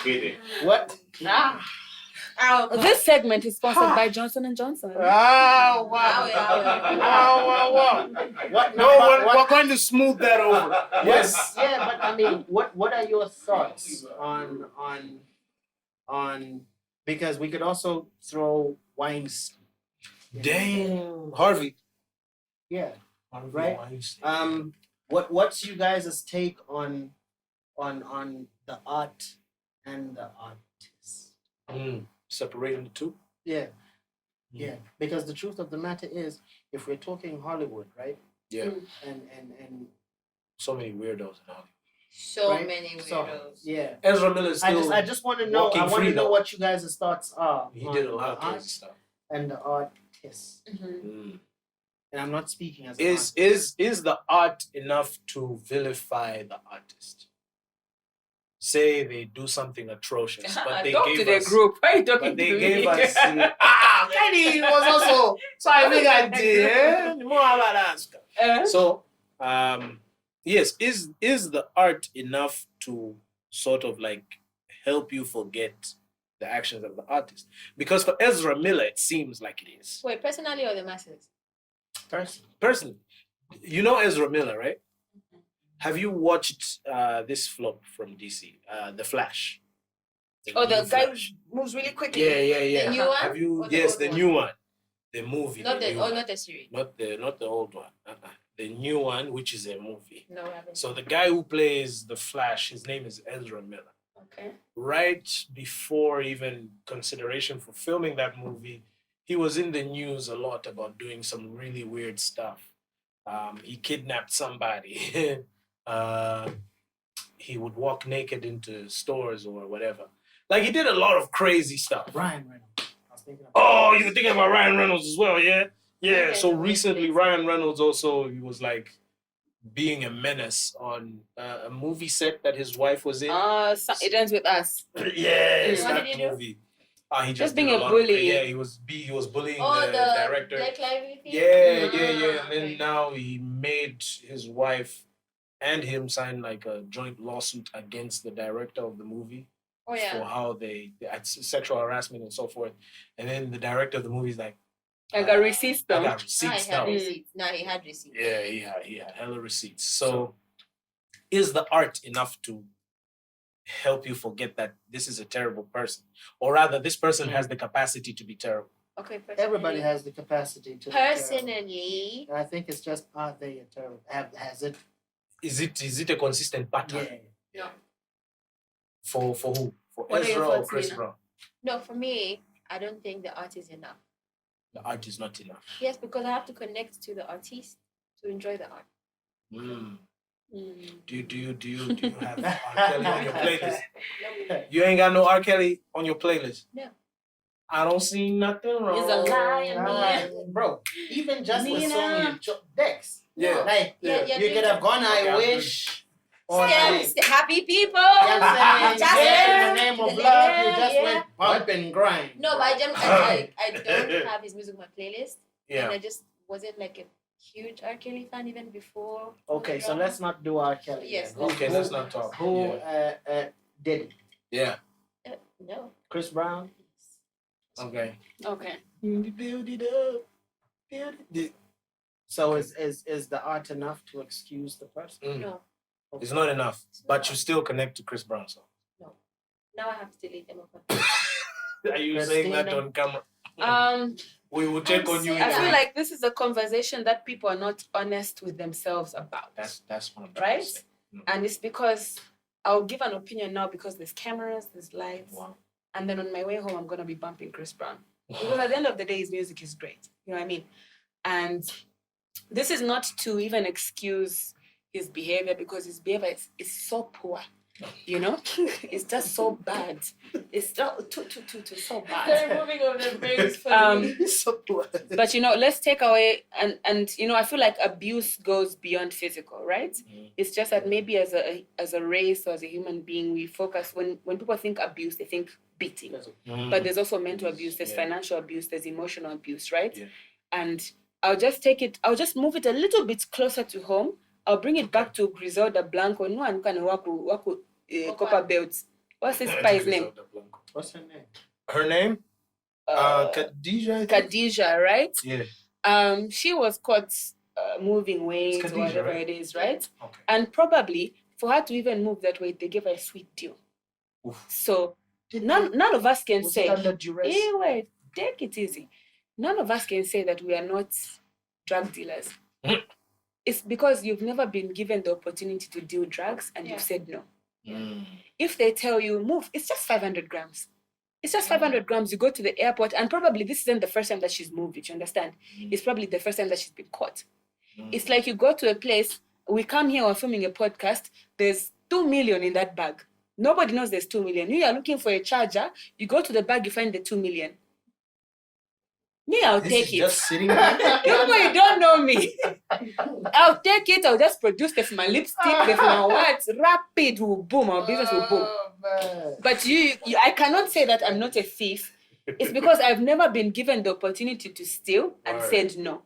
Kidding. What? This segment is sponsored by Johnson & Johnson. Oh wow! What? No, we're going to smooth that over. Yes. Yeah, but I mean, what are your thoughts on because we could also throw Weinstein. Damn, Harvey. Yeah. Harvey Right. Weinstein. What's you guys' take on the art and the artist? Separating the two. Yeah. Yeah. Because the truth of the matter is, if we're talking Hollywood, right? Yeah. And So many weirdos in Hollywood. So Right? many so weirdos. yeah. Ezra Miller is still. I just want to know. walking I want free, to know though. what you guys' thoughts are. He on did a lot the of crazy art stuff. and the artist. Mm. And I'm not speaking as an Is the art enough to vilify the artist? Say they do something atrocious, but they Talk gave to the us. group. Why are you talking But they to gave me? us. Kenny was also. So I think I did. More about that stuff. So, yes, is the art enough to sort of like help you forget the actions of the artist? Because for Ezra Miller, it seems like it is. Wait, personally or the masses? person. Personally, you know Ezra Miller, right? Have you watched this flop from DC, The Flash? Oh, new the guy Flash. moves really quickly. Yeah. The new one? Have you? Or the Yes, old the one? new one, the movie. Not the new oh, one. not the series. Not the old one. The new one, which is a movie. No, I haven't. So the guy who plays the Flash, his name is Ezra Miller. Okay. Right before even consideration for filming that movie, he was in the news a lot about doing some really weird stuff. He kidnapped somebody. He would walk naked into stores or whatever. Like, he did a lot of crazy stuff. Ryan Reynolds. I was thinking about Oh, you were thinking about Ryan Reynolds as well, yeah? Yeah, Okay, so so recently Netflix. Ryan Reynolds also, he was like being a menace on a movie set that his wife was in. It ends with us. Yes, What that did he do? movie. He Just did being a lot bully. yeah, he was bullying Oh, the the director. Black Lives thing? Yeah. Ah, And then okay. now he made his wife and him sign like a joint lawsuit against the director of the movie Oh for yeah. how they sexual harassment and so forth. And then the director of the movie is like, I got receipts I though. got Nah, receipts he had now. receipts. Nah, he had receipts. Yeah, he had hella receipts. So, is the art enough to help you forget that this is a terrible person? Or rather, this person has the capacity to be terrible? Okay, personally. everybody has the capacity to be terrible. Personally, And I think it's just are they a terrible? Has it? Is it a consistent pattern? Yeah. no. For who? For What are your Ezra or thoughts, Chris Nina? Brown? No, for me, I don't think the art is enough. The art is not enough. Yes, because I have to connect to the artist to enjoy the art. Mm. Mm. Do you have R. Kelly on your playlist? You ain't got no R. Kelly on your playlist? No. I don't see nothing wrong. He's a liar, Bro, even just the Nina. song you Dex. Yeah. Like Yeah, you could have gone. I Yeah, wish. Happy people. Yes, Just in the name of love, you just yeah. went bump and grind. No, but I don't have his music on my playlist. Yeah. And I just wasn't like a huge R. Kelly fan even before. Okay, so let's not do R. Kelly. Yes. then. Okay, let's not talk. Who did it? Yeah. No. Chris Brown? Okay. Okay. Build it up. Build it. So is the art enough to excuse the person? No. It's not enough, but you still connect to Chris Brown song. Now I have to delete them. Are you saying that on camera? We will check on you. I feel like this is a conversation that people are not honest with themselves about. That's one of the right? And it's because I'll give an opinion now because there's cameras, there's lights. Wow. And then on my way home, I'm going to be bumping Chris Brown. Because at the end of the day, his music is great. You know what I mean? And this is not to even excuse his behavior because his behavior is so poor. You know? It's just so bad. It's so so bad. Moving on the breaks But you know, let's take away and you know, I feel like abuse goes beyond physical, right? It's just that maybe as a race or as a human being, we focus when people think abuse, they think beating. But there's also mental abuse, there's financial abuse, there's emotional abuse, right? Yeah. And I'll just move it a little bit closer to home. I'll bring it back to Griselda Blanco. No one can waku Copperbelt. What's his spy's name? What's her name? Her name? Khadija. Khadija, right? Yeah. She was caught moving weight Khadija, or whatever right? it is, right? Okay. And probably for her to even move that weight, they gave her a sweet deal. Oof. So none of us can say, under duress? hey, wait, take it easy. None of us can say that we are not drug dealers. It's because you've never been given the opportunity to deal drugs and you've said no. If they tell you, move, it's just 500 grams. It's just 500 grams. You go to the airport, and probably this isn't the first time that she's moved it, you understand? It's probably the first time that she's been caught. It's like you go to a place, we come here, we're filming a podcast, there's 2 million in that bag. Nobody knows there's 2 million. You are looking for a charger, you go to the bag, you find the 2 million. Me, I'll take it. Just sitting there. You don't know me. I'll take it. I'll just produce this my lipstick, this my words. Rapid will boom. Our business will boom. But you, I cannot say that I'm not a thief. It's because I've never been given the opportunity to steal and said no.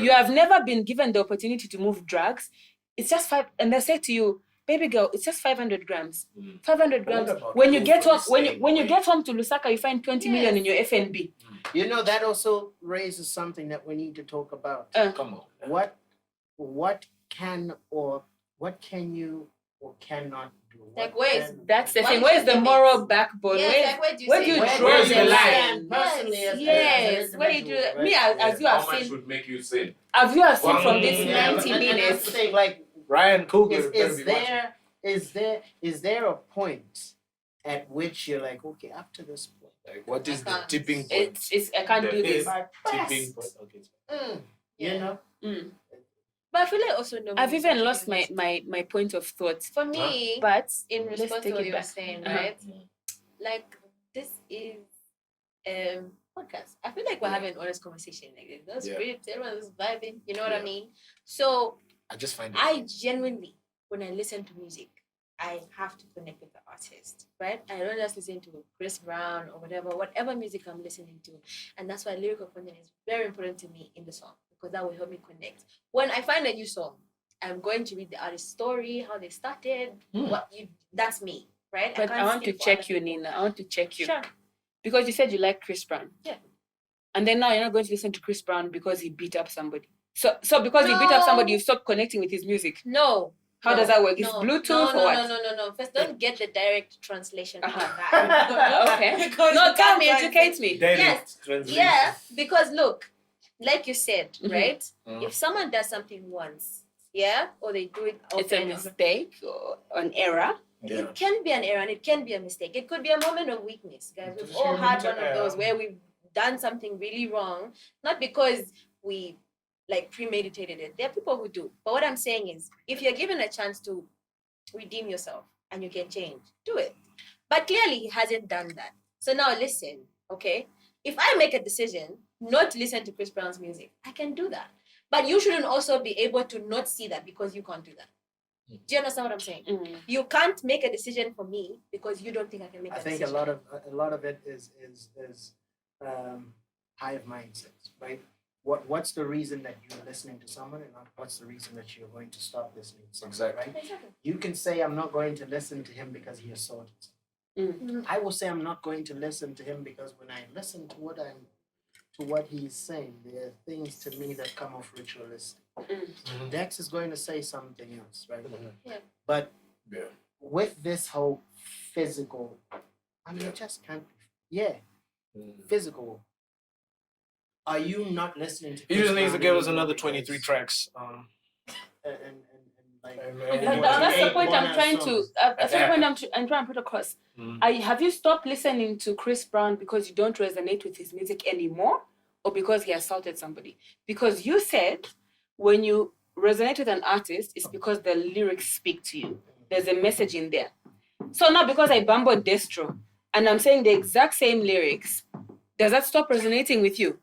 You have never been given the opportunity to move drugs. It's just and they say to you, baby girl, it's just 500 grams. 500 grams. When you get home, when you get home to Lusaka, you find 20 million in your FNB. You know, that also raises something that we need to talk about. Come on. What can you or cannot do? Like That's the thing. Where's the moral backbone? Yes, where do you draw where's the the line? Personally, Yes. Where do you do right? me as you have How much seen? would make you sin? Have you have seen from this Yeah, 90 and that's the minutes? thing, like, Ryan Cougar. is there a point at which you're like, okay, up to this point, Like, what is the can't. tipping point? It's I can't do this. my Tipping best, point. Okay. you know? But I feel like also no. I've even lost my point of thought. For me, But in let's response to take what it you were back. saying, Uh-huh. right? Like this is podcast. I feel like we're having an honest conversation. Like there's no script, everyone's vibing. You know what I mean? So I just find it. I genuinely, when I listen to music, I have to connect with the artist, right? I don't just listen to Chris Brown or whatever music I'm listening to. And that's why lyrical content is very important to me in the song, because that will help me connect. When I find a new song, I'm going to read the artist's story, how they started, that's me, right? But I want to speak for check other you, people. Nina. I want to check you. Sure. Because you said you like Chris Brown. Yeah. And then now you're not going to listen to Chris Brown because he beat up somebody. So because he beat up somebody, you stopped connecting with his music. No. How does that work? Is Bluetooth or what? No. First, don't get the direct translation of Uh-huh. that. Okay. No, tell me, educate me. Yes. Yeah, because look, like you said, right? Mhm. If someone does something once, or they do it It's a often, mistake or an error. Yeah. it can be an error and it can be a mistake. It could be a moment of weakness, guys. We've all had one of those where we've done something really wrong, not because we like premeditated it. There are people who do. But what I'm saying is, if you're given a chance to redeem yourself and you can change, do it. But clearly he hasn't done that. So now listen, okay? If I make a decision not to listen to Chris Brown's music, I can do that. But you shouldn't also be able to not see that because you can't do that. Do you understand what I'm saying? Mm. You can't make a decision for me because you don't think I can make a decision. I think a lot of it is hive mindsets, right? What's the reason that you're listening to someone, and what's the reason that you're going to stop listening to someone, Exactly. right? Exactly. You can say I'm not going to listen to him because he assaulted. I will say I'm not going to listen to him because when I listen to what he's saying, there are things to me that come off ritualistic. Dex is going to say something else, right? Yeah. But with this whole physical, I mean, it just can't. Physical. Are you not listening to? He just needs to give us another 23 tracks. And like. That's the point I'm trying to. That's the point I'm trying to put across. Have you stopped listening to Chris Brown because you don't resonate with his music anymore, or because he assaulted somebody? Because you said when you resonate with an artist, it's because the lyrics speak to you. There's a message in there. So now because I bamboed Destro and I'm saying the exact same lyrics, does that stop resonating with you?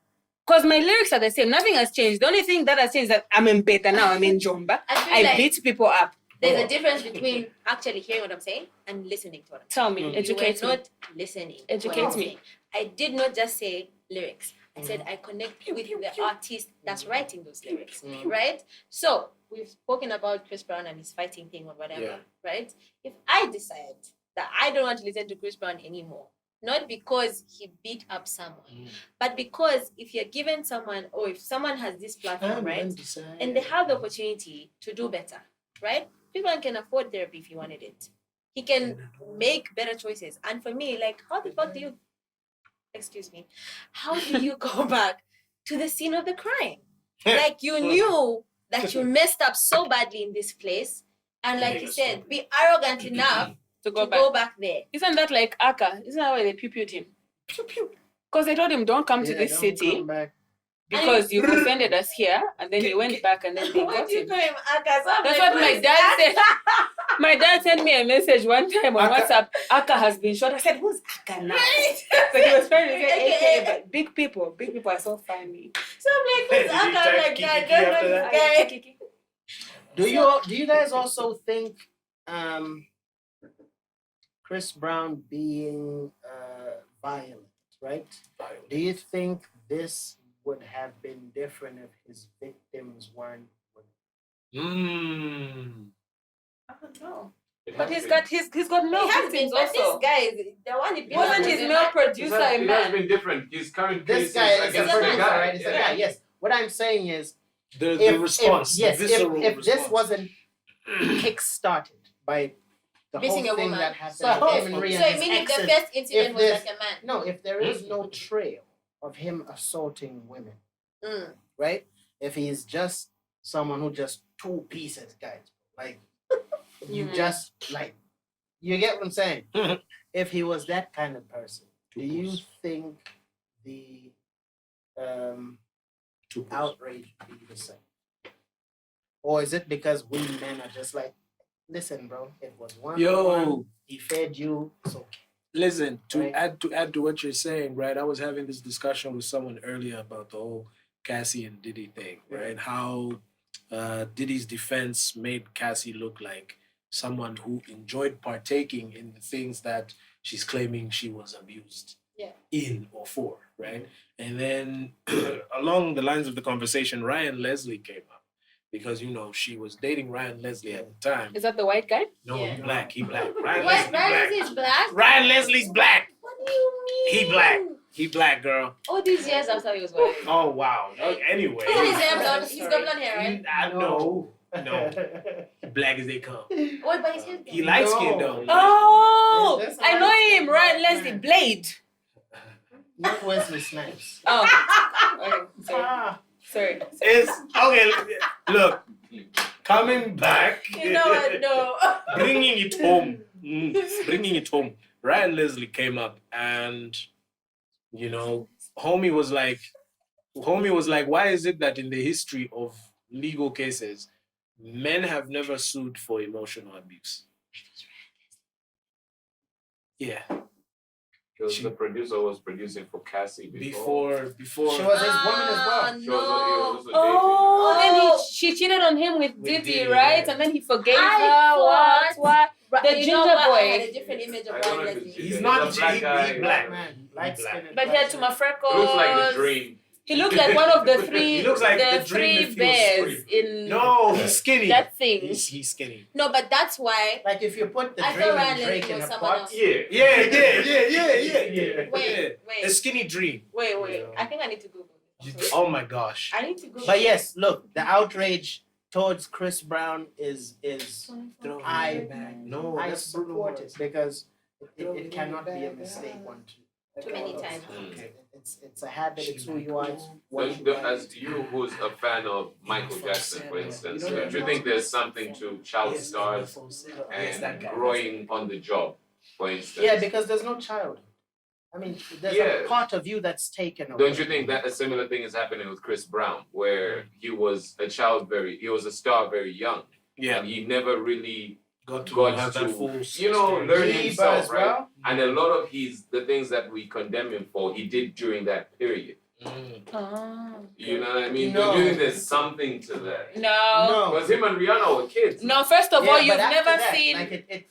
Because my lyrics are the same. Nothing has changed. The only thing that has changed is that I'm in beta now. I'm in Jomba. I beat people up. There's a difference between actually hearing what I'm saying and listening to what I'm saying. Tell me, educate me. You were not listening. Educate me. I did not just say lyrics. I said I connect with the artist that's writing those lyrics, right? So we've spoken about Chris Brown and his fighting thing or whatever, right? If I decide that I don't want to listen to Chris Brown anymore, not because he beat up someone, but because if you're given someone, or if someone has this platform, right, and they have the opportunity to do better, right? People can afford therapy if he wanted it. He can make better choices. And for me, like, how the fuck do you, how do you go back to the scene of the crime? Like, you knew that you messed up so badly in this place, and like you said, be arrogant enough to go back there. Isn't that like Aka? Isn't that why they pew-pewed him? Because they told him, don't come to this city because you offended us here, and then he went back and then they got him. Call him Aka? That's what my dad said. My dad sent me a message one time on WhatsApp. Aka has been shot. I said, who's Aka now? So he was trying to say AKA, but big people are so funny. So I'm like, who's Aka? I'm like, I don't know this guy. Do you guys also think Chris Brown being violent, right? Do you think this would have been different if his victims weren't women? I don't know. But he's got male victims but also. this guy is the one he Wasn't his male producer a It has man? been different. His current This case guy is a against the producer, guy. right? It's a guy. Yes. What I'm saying is, The response. if response. this wasn't kick-started by the Missing whole a thing woman. that happened, So with him and Rhea and his meaning the exes, first incident was this- like a man. no, if there is no trail of him assaulting women, right? If he's just someone who just two pieces, guys, like you just like, you get what I'm saying? If he was that kind of person, do you think the outrage would be the same? Or is it because we men are just like, listen, bro, it was one. He fed you, it's okay. Listen, to Right. add to what you're saying, right? I was having this discussion with someone earlier about the whole Cassie and Diddy thing, right? How Diddy's defense made Cassie look like someone who enjoyed partaking in the things that she's claiming she was abused in or for, right? And then along the lines of the conversation, Ryan Leslie came up because, you know, she was dating Ryan Leslie at the time. Is that the white guy? No, Yeah. he black. Ryan What? Leslie's black. Ryan is black? Ryan Leslie's black. What do you mean? He black. He black, girl. All these years after he was white. Oh, wow. Anyway. Look at his hair blonde. He's got blonde hair, right? No. Black as they come. What about his hair? He light skinned though. Oh, That's I know him. Ryan Leslie Blade. Not Wesley Snipes. Oh, okay. Sorry. It's okay. Look, coming back. You know what? No. Bringing it home. Bringing it home. Ryan Leslie came up and, you know, homie was like, why is it that in the history of legal cases, men have never sued for emotional abuse? Yeah. Because the producer was producing for Cassie before. She was his woman as well. She was also Oh, dating. then she cheated on him with Diddy, right? yeah. And then he forgave I her. thought- What? But The you know ginger what? boy. I had a different image of I don't Ryan know if Leslie. it's- He's not He's a black guy. he black Man, light skinned. But he had too much freckles. It looks like the dream. He looked like one of the three. He looks like the dream three if he was bears free. in No, he's skinny. that thing. He's skinny. No, but that's why. Like if you put the I dream thought Ryan and Drake Leslie in was a someone pot. else. Yeah. Wait. A skinny dream. Wait. Yeah. I think I need to Google this. Oh my gosh. I need to Google. But yes, look, the outrage towards Chris Brown is I No, I that's Bruno support Mars. it because it cannot be a mistake one Too many times. It's a habit. It's who you are. It's what you As you, who's a fan of Michael Jackson, for instance, don't you think there's something to child stars and growing on the job, for instance? Yeah, because there's no child. I mean, there's a part of you that's taken away. Don't you think that a similar thing is happening with Chris Brown, where he was a star very young, Yeah. and he never really Got got that to, full learn Bieber himself, as right? well. And a lot of the things that we condemn him for, he did during that period. Oh. You know what I mean? No. Don't you think there's something to that? No. Because him and Rihanna were kids. No, first of all, Yeah, you've but after never that, seen. like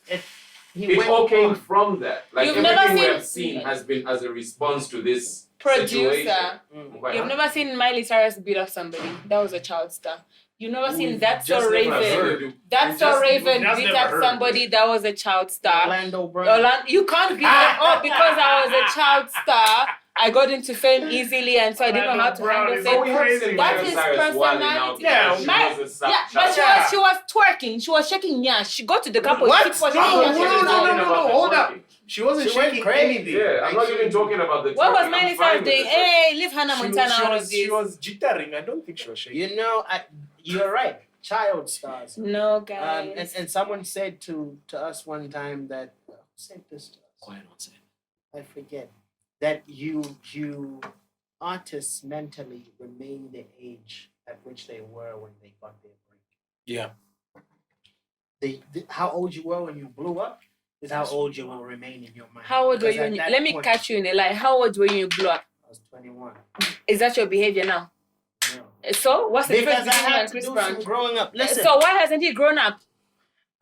he It went all came on. from that. Like You've everything never we seen- have seen has been as a response to this Producer. situation. Mm. Why You've not? never seen Miley Cyrus beat up somebody. That was a child star. You've never seen We've That's just So never Raven. heard. That's So Raven just beat never up heard. somebody. That was a child star. Orlando Brown. You can't be like, oh, because I was a child star, I got into fame easily, and so I didn't know how to Brown handle is fame. always crazy. That's Miley his Cyrus wilding out personality. Yeah, because she My- was a sub- Yeah, but child. she was twerking. She was shaking. Yeah, she got to the couple. What? She was No, shaking, no, she no, was no, shaking. no, no, hold up. She wasn't She went shaking crazy. anything. Yeah, I'm not even talking about the What was twerking. Miley I'm fine Cyrus with doing? the Hey, leave Hannah Montana out of She this. was jittering. I don't think she was shaking. You know, you're right. Child stars. No, guys. And someone said to us one time that who said this to us? Quiet on set. I forget that you artists mentally remain the age at which they were when they got their break. Yeah. How old you were when you blew up is how old you will remain in your mind. How old were Because you? at When you that let me point- catch you in a lie. How old were you when you blew up? I was 21. Is that your behavior now? No. So what's the Because difference I between you had and to Chris do Brown? some growing up. Listen. So why hasn't he grown up?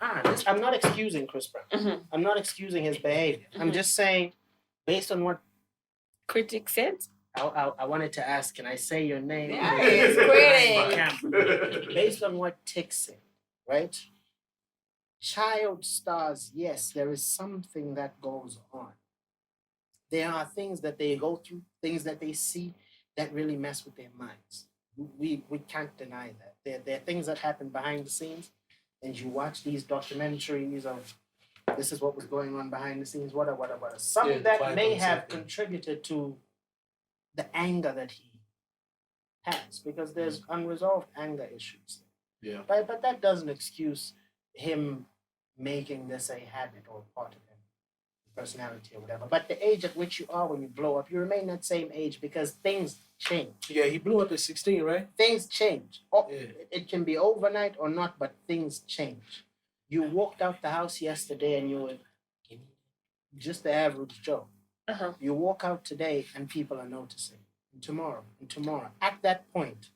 I'm not excusing Chris Brown. Mhm. I'm not excusing his behavior. I'm just saying, based on what Critics said. I wanted to ask, can I say your name? Yeah, it's great. Based on what Tick said, right? Child stars, yes, there is something that goes on. There are things that they go through, things that they see that really mess with their minds. We can't deny that. There are things that happen behind the scenes, and you watch these documentaries of this is what was going on behind the scenes, whatever. Some Yeah, that quiet may on have something. contributed to the anger that he has, because there's unresolved anger issues. Yeah. But that doesn't excuse him making this a habit or part of him, personality or whatever. But the age at which you are when you blow up, you remain that same age because things change. Yeah, he blew up at 16, right? Things change. Oh, Yeah. it can be overnight or not, but things change. You walked out the house yesterday and you were just the average Joe. Uh-huh. You walk out today and people are noticing. And tomorrow. At that point,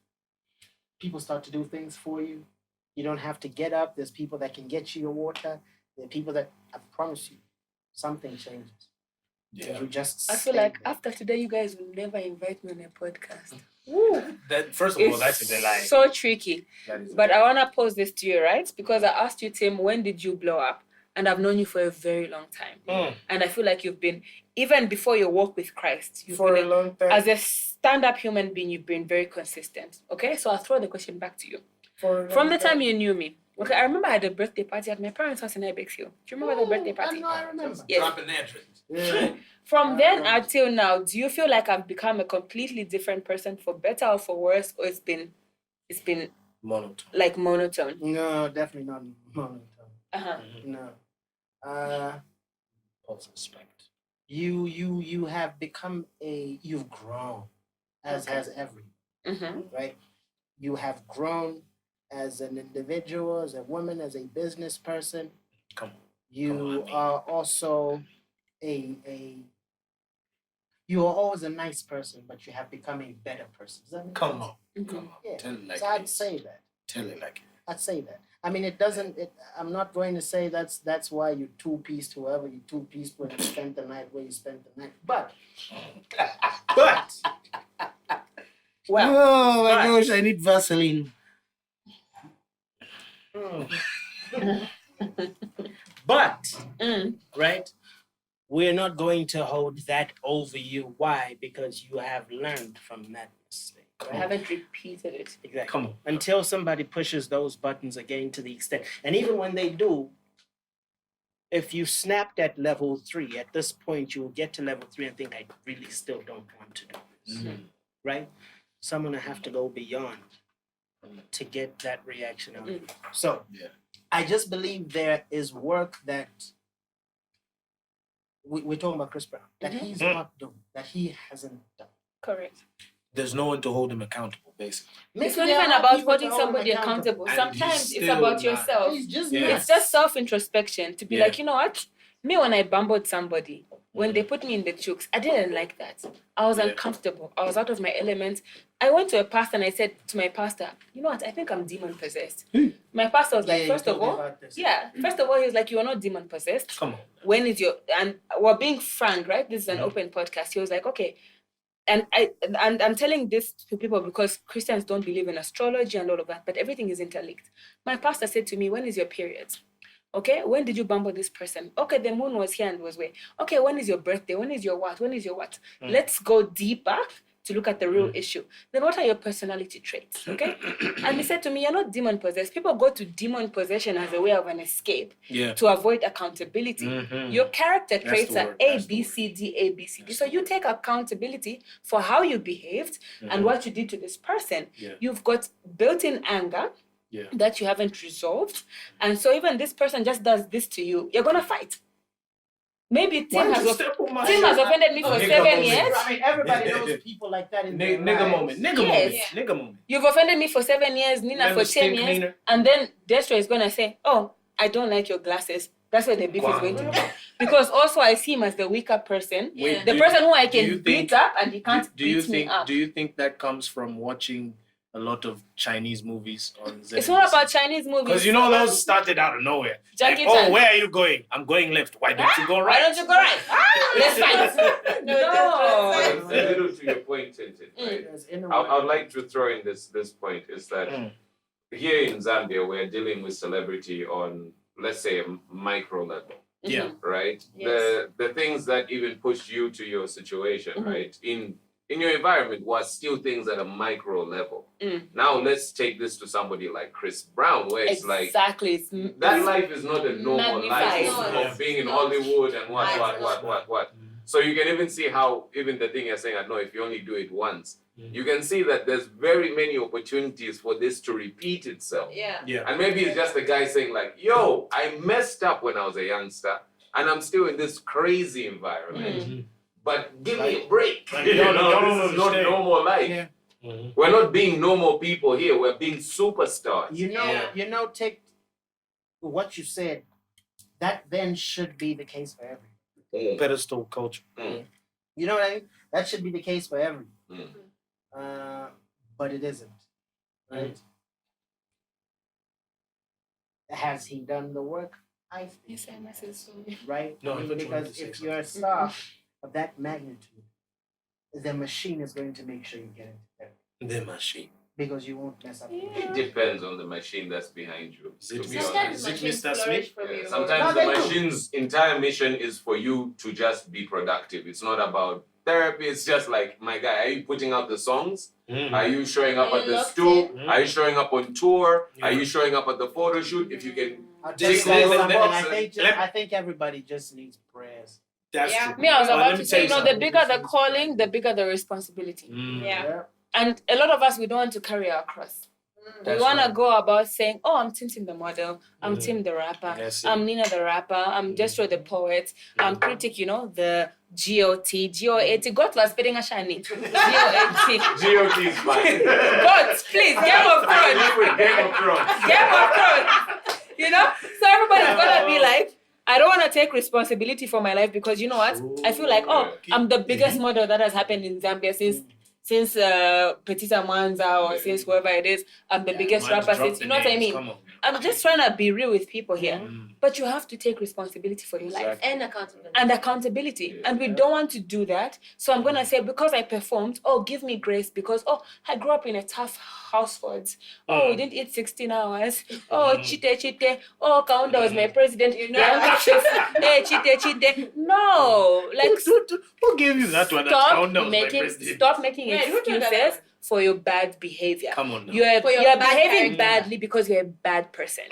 people start to do things for you. You don't have to get up. There's people that can get you your water. There are people that, I promise you, something changes. Yeah. You just I feel stay like there. after today, you guys will never invite me on a podcast. That first of all, that's a lie. So tricky. That is But I want to pose this to you, right? Because I asked you, Tim, when did you blow up? And I've known you for a very long time. And I feel like you've been, even before your walk with Christ, you've for a been, long time. as a stand-up human being, you've been very consistent. Okay? So I'll throw the question back to you. From the time you knew me, okay, I remember I had a birthday party at my parents' house in Ibexhill. Do you remember the birthday party? No, I remember. Yes. Dropping entrance. Yeah. From then until now, do you feel like I've become a completely different person for better or for worse, or it's been Monotone. like monotone? No, definitely not monotone. Uh-huh. No. Pulse respect. You have become you've grown, as Okay. has everyone, Mm-hmm. right? You have grown as an individual, as a woman, as a business person. Come on. You Come on, are also a you are always a nice person, but you have become a better person. Does that make Come sense? on. Come on. Yeah. Tell it like So it I'd is. say that. Tell it like it. I'd say that. I mean, it doesn't. I'm not going to say that's why you two-pieced whoever you two-pieced when you spent the night where you spent the night. But well, oh my but- gosh, I need Vaseline. but Mm. right, we're not going to hold that over you. Why? Because you have learned from that mistake. I haven't repeated it. Exactly. Come on. Until somebody pushes those buttons again to the extent, and even when they do, if you snapped at level 3, at this point you will get to level 3 and think, I really still don't want to do this. Right? Someone will have to go beyond to get that reaction out. So Yeah. I just believe there is work that we're talking about Chris Brown, that he's not done, that he hasn't done. Correct. There's no one to hold him accountable, basically. It's not There even are about people holding to hold him somebody accountable. And Sometimes he's it's still about not. yourself. He's just Yeah. not. It's just self-introspection to be Yeah. like, you know what? Me, when I bumbled somebody, when they put me in the chooks, I didn't like that. I was Yeah. uncomfortable. I was out of my element. I went to a pastor and I said to my pastor, you know what? I think I'm demon possessed. My pastor was like, you first of told me all, about this. first of all, he was like, you're not demon possessed. Come on. When is your, and we're being frank, right? This is an open podcast. He was like, okay. And I'm telling this to people because Christians don't believe in astrology and all of that, but everything is interlinked. My pastor said to me, when is your period? Okay, when did you bumble this person? Okay, the moon was here and was where. Okay, when is your birthday? When is your what? When is your what? Let's go deeper to look at the real issue. Then what are your personality traits? Okay? And he said to me, you're not demon possessed. People go to demon possession as a way of an escape to avoid accountability. Your character That's traits the are word. A, That's the B, word. C, D, A, B, C, D. So you take accountability for how you behaved and what you did to this person. Yeah. You've got built-in anger Yeah. that you haven't resolved. And so even this person just does this to you, you're going to fight. Maybe Tim has offended me for Nigga 7 moment. years. I mean, everybody knows people like that in their Nigga lives. moment. Nigga Yes. moment. Yeah. Nigga moment. You've offended me for 7 years, Nina Remember for 10 Stink years. Cleaner? And then Destro is going to say, oh, I don't like your glasses. That's where the beef is going to be. Because also I see him as the weaker person. Yeah. The person who I do you can beat think- up and he can't Do you beat me think? up. Do you think that comes from watching a lot of Chinese movies on Z? It's not about Chinese movies. Because you know those started out of nowhere. Jackie Like, Chan. oh, where are you going? I'm going left. Why don't you go right? Why don't you go right? Let's fight. No, A little to your point, Tinted, right? There's inner I would work. like to throw in this point is that here in Zambia we're dealing with celebrity on, let's say, a micro level, Yeah. right? Yes. The things that even pushed you to your situation, right? In your environment was still things at a micro level. Now let's take this to somebody like Chris Brown, where it's like Exactly. that life is not a normal life Magnified. of being in No. Hollywood and It's what. So you can even see how even the thing you're saying, I know if you only do it once, you can see that there's very many opportunities for this to repeat itself. Yeah. Yeah. And maybe it's just the guy saying like, yo, I messed up when I was a youngster and I'm still in this crazy environment. But give me a break. Like, You y'all know, don't this is not understand. normal life. Yeah. We're not being normal people here. We're being superstars. Take what you said. That then should be the case for everyone. Pedestal culture. You know what I mean? That should be the case for everyone. Mm. But it isn't. Right? Has he done the work? I think. Yes, I must say so. Right? No, I I mean, thought you wanted because to say if you're a star of that magnitude, the machine is going to make sure you get it there. The machine. Because you won't mess up. It depends on the machine that's behind you. Is it To be Mr. honest. Is it machines Mr. flourish Smith? from Yeah, you. sometimes No, the they do. machine's entire mission is for you to just be productive. It's not about therapy. It's just like, my guy, are you putting out the songs? Are you showing up Are at you the locked stool? in? Are you showing up on tour? Yeah. Are you showing up at the photo shoot? If you can, I'll Take just say this something. box I think everybody just needs prayers. That's Yeah. true. Me, I was But let about me to tell say, you the something. bigger the calling, the bigger the responsibility. Yeah. And a lot of us, we don't want to carry our cross. We That's want to right. go about saying, oh, I'm Tintin the model, I'm Tim the rapper, That's it. I'm Nina the rapper, I'm Destro the poet, I'm Critic, the GOT, GOAT. God was spitting a shiny. GOAT. GOT is fine. God, please, Game of I Thrones. live with Game of Thrones. Game of Thrones. So everybody's gonna be like, I don't want to take responsibility for my life because you know what? I feel like, I'm the biggest model that has happened in Zambia since Petita Mwanza or since whoever it is. I'm the biggest rapper since, you know what I mean? I'm just trying to be real with people here. But you have to take responsibility for your life. And accountability. And accountability. And we don't want to do that. So I'm going to say, because I performed, give me grace because, I grew up in a tough household. We didn't eat 16 hours. Chite. Kaunda was my president. You know, chite. No. Like, who gave you that one? Stop making excuses for your bad behavior. Come on now. You're bad behaving badly because you're a bad person.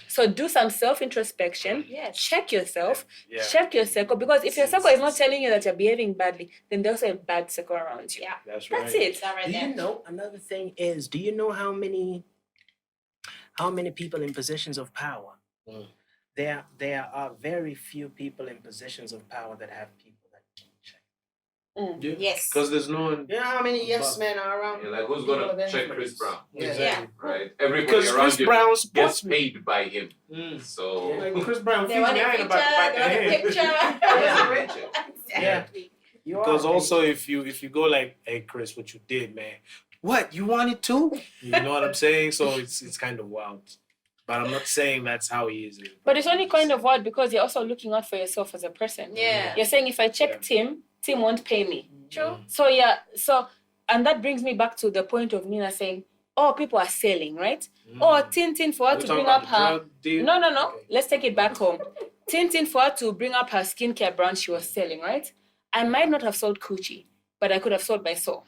So do some self-introspection. Yes. Check yourself. Check your circle. Because if your circle is not telling you that you're behaving badly, then there's a bad circle around you. Yeah. That's right. That's it. Do you know, another thing is, do you know how many people in positions of power? There are very few people in positions of power that have people that can check. Yes. Because there's no one. You know how many yes men are around? Like who's gonna check Chris Brown? Exactly. Right? Everybody Because around Chris you Brown's gets paid by him. So Like Chris Brown They want a picture. Exactly. Because also if you go like, hey Chris, what you did, man? What, you wanted to? You know what I'm saying? So it's kind of wild. But I'm not saying that's how he is. But it's only kind of wild because you're also looking out for yourself as a person. Yeah. You're saying if I check Tim won't pay me. True. So and that brings me back to the point of Nina saying, people are selling, right? Tintin for her to bring up her... No. Okay. Let's take it back home. Tintin for her to bring up her skincare brand she was selling, right? I might not have sold Coochie, but I could have sold my soul.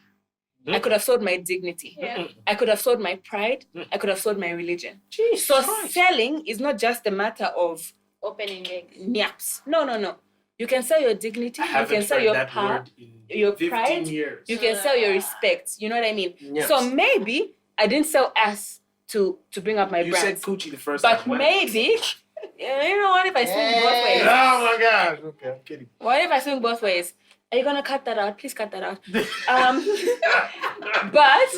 I could have sold my dignity. Yeah. I could have sold my pride. I could have sold my religion. So selling is not just a matter of Opening eggs. nyaps. No. You can sell your dignity. You can sell your power, your pride. Years. You can sell your respect. You know what I mean? Yes. So maybe I didn't sell ass to bring up my You brand. said Coochie the first But time. maybe, you know what if I swing both ways? Oh my gosh. Okay, I'm kidding. What if I swing both ways? Are you gonna cut that out? Please cut that out. But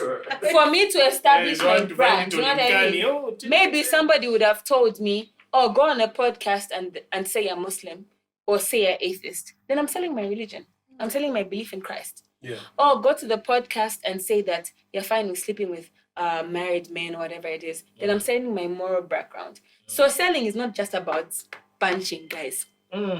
for me to establish my brand, you know what I mean? Maybe somebody would have told me, go on a podcast and say you're Muslim or say you're atheist. Then I'm selling my religion. I'm selling my belief in Christ. Yeah. Or go to the podcast and say that you're fine with sleeping with married men or whatever it is. Then I'm selling my moral background. So selling is not just about punching, guys.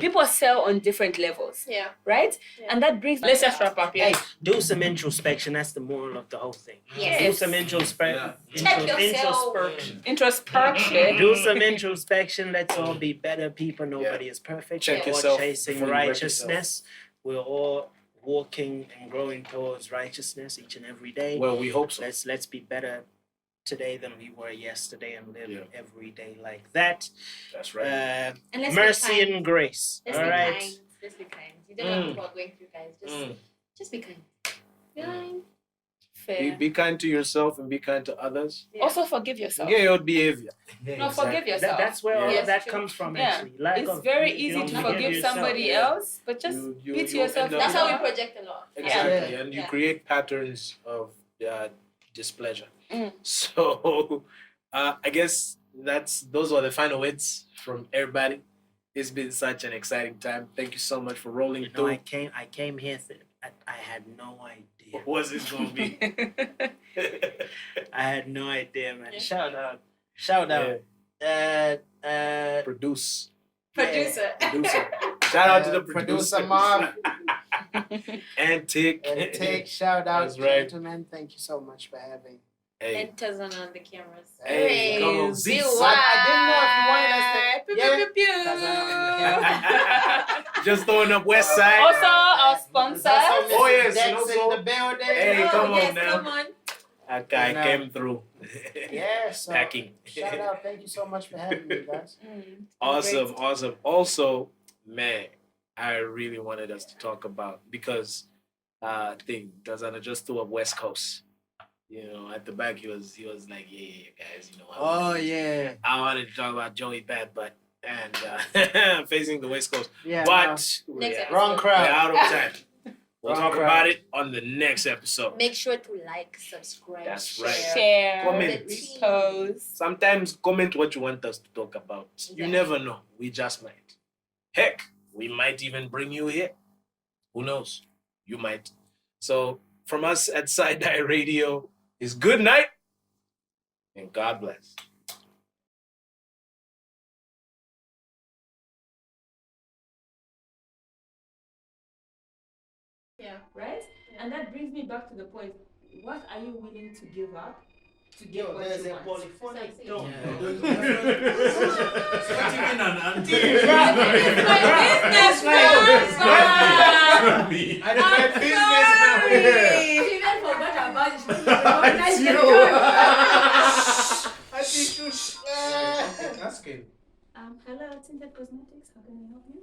People sell on different levels. Yeah. Right? Yeah. And that brings... Let's just wrap up here. Hey, do some introspection. That's the moral of the whole thing. Yes. Do some introspection. Check yourself. Introspection. Do some introspection. Let's all be better people. Nobody is perfect. Check We're all yourself chasing before you wreck righteousness. We're all walking and growing towards righteousness each and every day. Well, we hope so. Let's be better today than we were yesterday and live every day like that. That's right. And let's Mercy be kind. and grace. Let's all be right. kind. Let's be kind. You don't know what people are going through, guys. Just be kind. Be kind. Fair. Be kind to yourself and be kind to others. Yeah. Also forgive yourself. Get your behavior. No, forgive yourself. That's where all Yes, of that true. comes from, Yeah. actually. Lack It's of- very you easy don't to forgive forgive yourself. somebody Yeah. else, but just You beat end yourself up- up. That's how we project a lot. Exactly. Yeah. And you Yeah. create patterns of displeasure. Mm. So I guess those are the final words from everybody. It's been such an exciting time. Thank you so much for rolling You know, through. I came here. I had no idea. What was it gonna be? I had no idea, man. Yeah. Shout out. Producer. Producer. Shout out to the producer. Marv. And Tick. Take shout out, That's right. gentlemen. Thank you so much for having. Hey. And Tazan on the cameras. Hey, come on, Z. I didn't know if you wanted us to. Just throwing up West Side. Also, our sponsor. Oh, yes, Dex and also- in the building. Hey, come on now. Come on. That guy No. came through. Yeah, so Packing. shout out. Thank you so much for having me, guys. Awesome. Also, man, I really wanted us to talk about because Tazana just threw up West Coast. You know, at the back he was like, yeah, guys, you know. Oh yeah, I wanted to talk about Joey Bad Butt and facing the West Coast. yeah. But we're Next out- episode. wrong we're crowd. out of time. We'll Wrong talk crowd. about it on the next episode. Make sure to like, subscribe, That's right. Share. Comment. Repost. Sometimes comment what you want us to talk about. You Exactly. never know. We just might. Heck, we might even bring you here. Who knows? You might. So from us at Side Eye Radio is good night and God bless. Yeah, right? And that brings me back to the point. What are you willing to give up to get what there's you a want? polyphonic tone. It's not even an auntie. It's my business, Me. I did my business now. She even forgot about it. She didn't even recognize It's the you. tone. I think you That's good. Hello, Tinted Cosmetics. How can I help you?